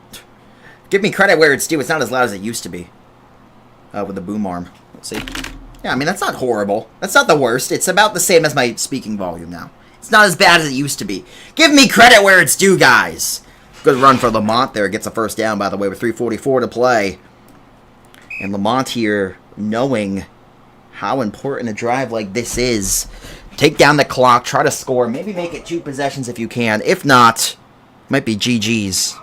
Give me credit where it's due. It's not as loud as it used to be. With the boom arm. Let's see. Yeah, I mean, that's not horrible. That's not the worst. It's about the same as my speaking volume now. It's not as bad as it used to be. Give me credit where it's due, guys. Good run for Lamont there. Gets a first down, by the way, with 3:44 to play. And Lamont here, knowing how important a drive like this is. Take down the clock. Try to score. Maybe make it 2 possessions if you can. If not, might be GG's.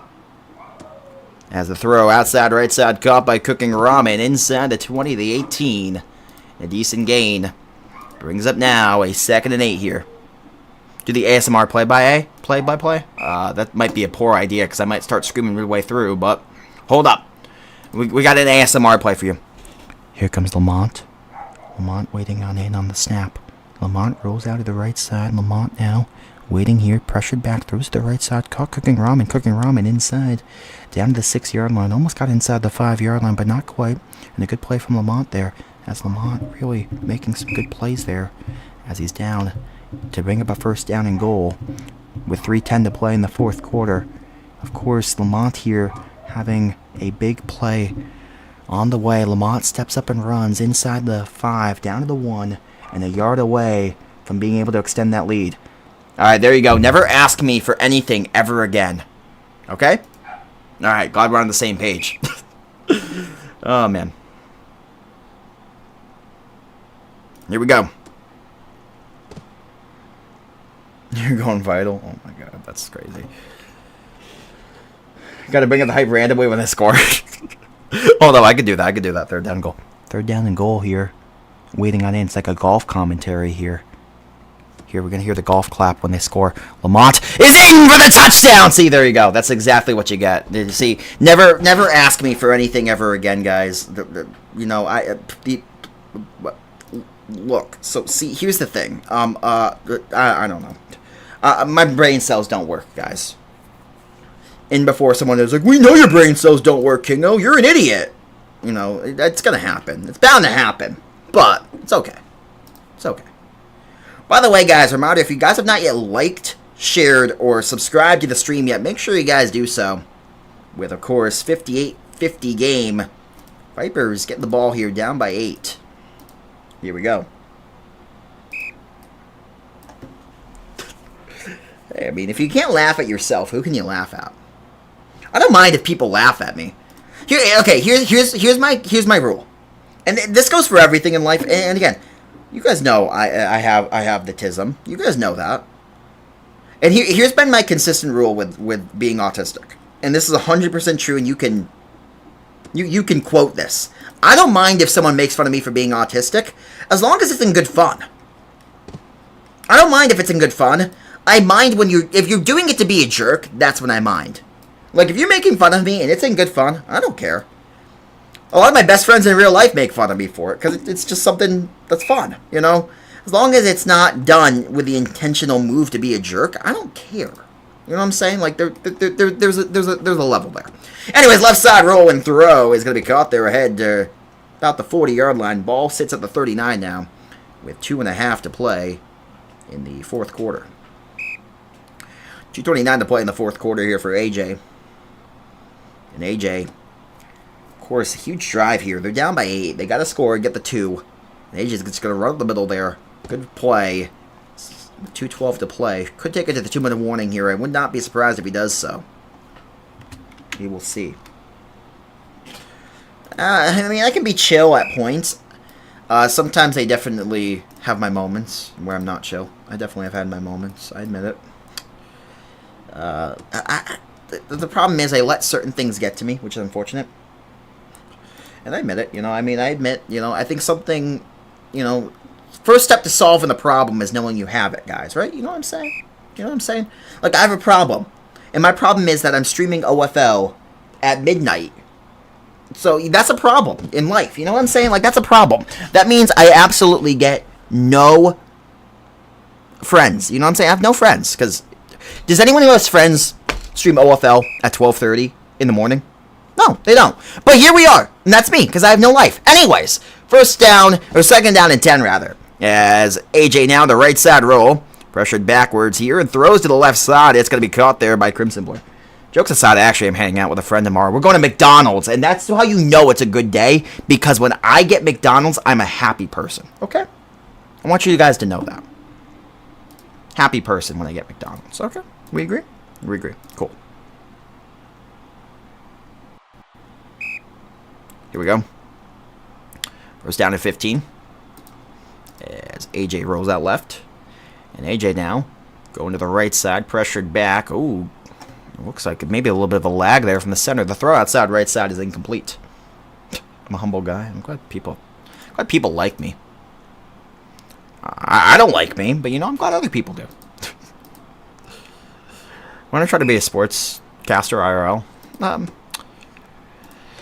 As the throw outside, right side, caught by Cooking Ramen. Inside the 20, the 18. A decent gain. Brings up now a 2nd and 8 here. Do the ASMR play-by-play? That might be a poor idea because I might start screaming midway through, but hold up. We got an ASMR play for you. Here comes Lamont. Lamont waiting on the snap. Lamont rolls out to the right side. Lamont now waiting here, pressured back, throws to the right side, caught Cooking Ramen inside, down to the 6-yard line, almost got inside the 5-yard line, but not quite, and a good play from Lamont there, as Lamont really making some good plays there, as he's down to bring up a first down and goal, with 3:10 to play in the 4th quarter. Of course, Lamont here having a big play on the way. Lamont steps up and runs inside the 5, down to the 1, and a yard away from being able to extend that lead. Alright, there you go. Never ask me for anything ever again. Okay? Alright, glad we're on the same page. Oh, man. Here we go. You're going vital? Oh, my God. That's crazy. Gotta bring up the hype randomly when I score. Oh, no, I could do that. 3rd down goal. 3rd down and goal here. Waiting on in. It's like a golf commentary here. Here, we're going to hear the golf clap when they score. Lamont is in for the touchdown! See, there you go. That's exactly what you get. See, never ask me for anything ever again, guys. You know, look, so, see, here's the thing. I don't know. My brain cells don't work, guys. And before someone is like, we know your brain cells don't work, Kingo. You're an idiot. You know, it's going to happen. It's bound to happen. But it's okay. It's okay. By the way, guys, reminder, if you guys have not yet liked, shared, or subscribed to the stream yet, make sure you guys do so. With, of course, 58-50 game. Vipers getting the ball here, down by 8. Here we go. I mean, if you can't laugh at yourself, who can you laugh at? I don't mind if people laugh at me. Here's my rule. And this goes for everything in life. And again, you guys know I have the tism. You guys know that. And here's been my consistent rule with being autistic. And this is 100% true, and you can quote this. I don't mind if someone makes fun of me for being autistic, as long as it's in good fun. I don't mind if it's in good fun. I mind if you're doing it to be a jerk, that's when I mind. Like, if you're making fun of me and it's in good fun, I don't care. A lot of my best friends in real life make fun of me for it, because it's just something that's fun, you know? As long as it's not done with the intentional move to be a jerk, I don't care. You know what I'm saying? Like, there's a level there. Anyways, left side roll and throw is going to be caught there ahead to about the 40-yard line. Ball sits at the 39 now, with 2.5 to play in the 4th quarter. 2:29 to play in the 4th quarter here for AJ. And AJ, of course, a huge drive here. They're down by 8. They got to score and get the 2. And AJ's just going to run up the middle there. Good play. 2:12 to play. Could take it to the 2-minute warning here. I would not be surprised if he does so. We will see. I mean, I can be chill at points. Sometimes I definitely have my moments where I'm not chill. I definitely have had my moments. I admit it. The problem is I let certain things get to me, which is unfortunate. And I admit it, you know, I mean, I admit, you know, I think something, you know, first step to solving the problem is knowing you have it, guys, right? You know what I'm saying? You know what I'm saying? Like, I have a problem. And my problem is that I'm streaming OFL at midnight. So that's a problem in life. You know what I'm saying? Like, that's a problem. That means I absolutely get no friends. You know what I'm saying? I have no friends. Because does anyone who has friends stream OFL at 12:30 in the morning? No, they don't. But here we are. And that's me, because I have no life. Anyways, 2nd down and 10, rather. As AJ now, the right side roll. Pressured backwards here and throws to the left side. It's going to be caught there by Crimson Blur. Jokes aside, actually, I'm hanging out with a friend tomorrow. We're going to McDonald's, and that's how you know it's a good day, because when I get McDonald's, I'm a happy person, okay? I want you guys to know that. Happy person when I get McDonald's, okay? We agree? We agree. Cool. Here we go. First down at 15. As AJ rolls out left. And AJ now going to the right side, pressured back. Ooh. Looks like maybe a little bit of a lag there from the center. The throw outside right side is incomplete. I'm a humble guy. I'm glad people like me. I don't like me, but you know, I'm glad other people do. When I try to be a sportscaster IRL,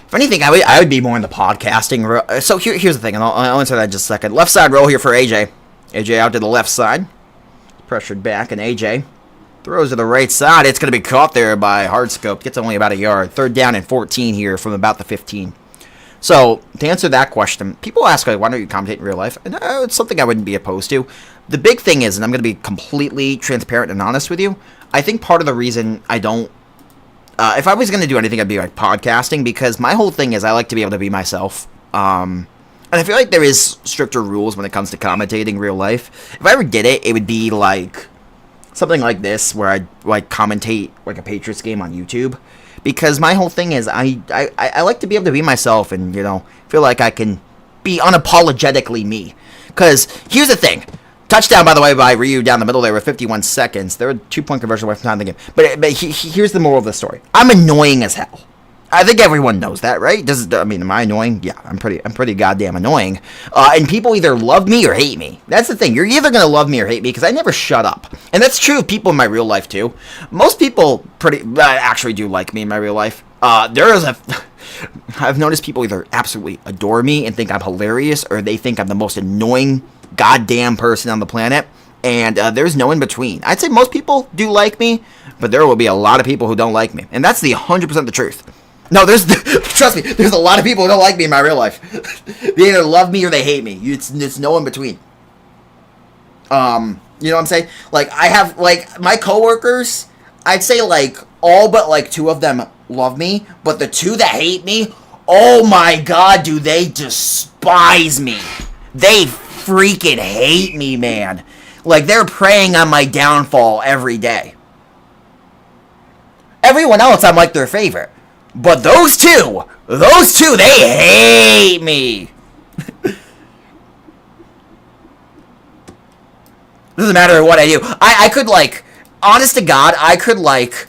if anything, I would be more in the podcasting. So here's the thing, and I'll answer that in just a second. Left side roll here for AJ. AJ out to the left side, pressured back, and AJ throws to the right side. It's going to be caught there by Hardscope. Gets only about a yard. Third down and 14 here from about the 15. So, to answer that question, people ask, like, why don't you commentate in real life? And it's something I wouldn't be opposed to. The big thing is, and I'm going to be completely transparent and honest with you, I think part of the reason I don't, if I was going to do anything, I'd be like podcasting, because my whole thing is I like to be able to be myself. And I feel like there is stricter rules when it comes to commentating real life. If I ever did it, it would be like something like this, where I'd like commentate like a Patriots game on YouTube, because my whole thing is I like to be able to be myself and, you know, feel like I can be unapologetically me. Because here's the thing. Touchdown, by the way, by Ryu down the middle there with 51 seconds. They're a 2-point conversion away from time in the game. But here's the moral of the story. I'm annoying as hell. I think everyone knows that, right? Am I annoying? Yeah, I'm pretty goddamn annoying. And people either love me or hate me. That's the thing. You're either gonna love me or hate me, because I never shut up. And that's true of people in my real life too. Most people actually do like me in my real life. I've noticed people either absolutely adore me and think I'm hilarious, or they think I'm the most annoying goddamn person on the planet. And there's no in between. I'd say most people do like me, but there will be a lot of people who don't like me. And that's the 100% the truth. No, trust me, there's a lot of people who don't like me in my real life. They either love me or they hate me. It's no in between. You know what I'm saying? Like, I have, like, my coworkers, I'd say, like, all but, like, 2 of them love me, but the 2 that hate me, oh my god, do they despise me. They freaking hate me, man. Like, they're preying on my downfall every day. Everyone else, I'm like their favorite. But those two, they hate me. Doesn't matter what I do. I could, like, honest to God, I could, like,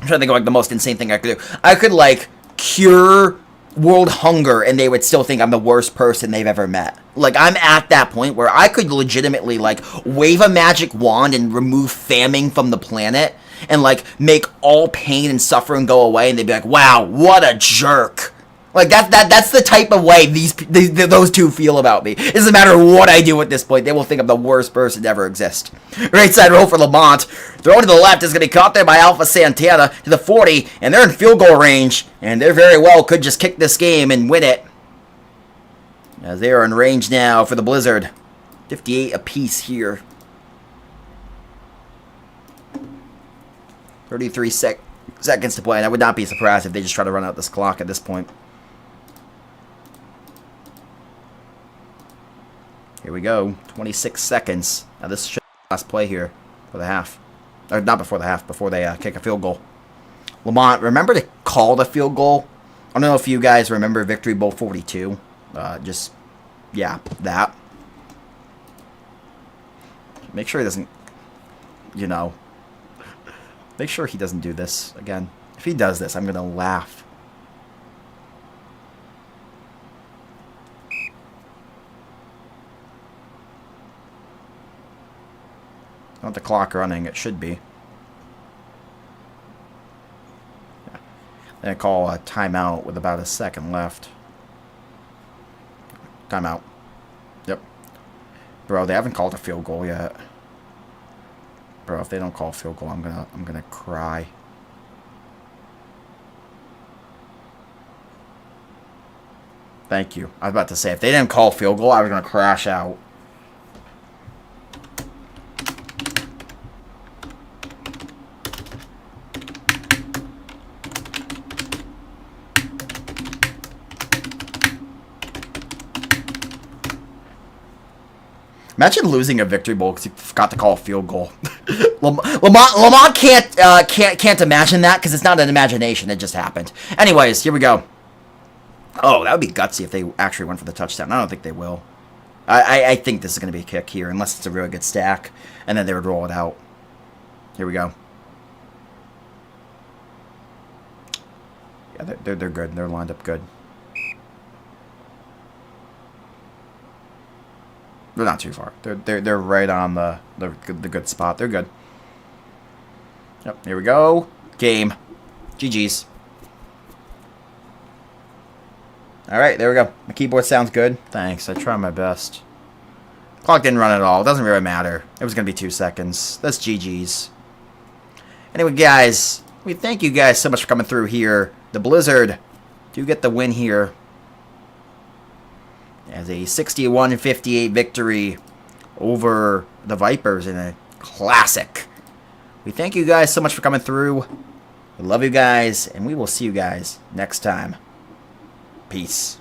I'm trying to think of, like, the most insane thing I could do. I could, like, cure world hunger, and they would still think I'm the worst person they've ever met. Like, I'm at that point where I could legitimately, like, wave a magic wand and remove famine from the planet, and, like, make all pain and suffering go away, and they'd be like, wow, what a jerk. Like, that's the type of way those 2 feel about me. It doesn't matter what I do at this point. They will think I'm the worst person to ever exist. Right side roll for Lamont. Throw to the left is going to be caught there by Alpha Santana to the 40, and they're in field goal range, and they very well could just kick this game and win it. As they are in range now for the Blizzard. 58 apiece here. 33 seconds to play, and I would not be surprised if they just try to run out this clock at this point. Here we go. 26 seconds. Now this should be the last play here for the half. Or not before the half, before they kick a field goal. Lamont, remember to call the field goal? I don't know if you guys remember Victory Bowl 42. Yeah, that. Make sure he doesn't, you know, make sure he doesn't do this again. If he does this, I'm going to laugh. Not the clock running, it should be. Yeah. Then I call a timeout with about a second left. Timeout. Yep. Bro, they haven't called a field goal yet. Bro, if they don't call a field goal, I'm gonna cry. Thank you. I was about to say, if they didn't call a field goal, I was gonna crash out. Imagine losing a victory bowl because you forgot to call a field goal. Lamont can't imagine that because it's not an imagination. It just happened. Anyways, here we go. Oh, that would be gutsy if they actually went for the touchdown. I don't think they will. I think this is going to be a kick here, unless it's a really good stack, and then they would roll it out. Here we go. Yeah, they're good. They're lined up good. They're not too far. They're right on the good spot. They're good. Yep. Here we go. Game. GG's. All right, there we go. My keyboard sounds good. Thanks. I try my best. Clock didn't run at all. It doesn't really matter. It was gonna be 2 seconds. That's GG's. Anyway, guys, we thank you guys so much for coming through here. The Blizzard do get the win here as a 61-58 victory over the Vipers in a classic. We thank you guys so much for coming through. We love you guys, and we will see you guys next time. Peace.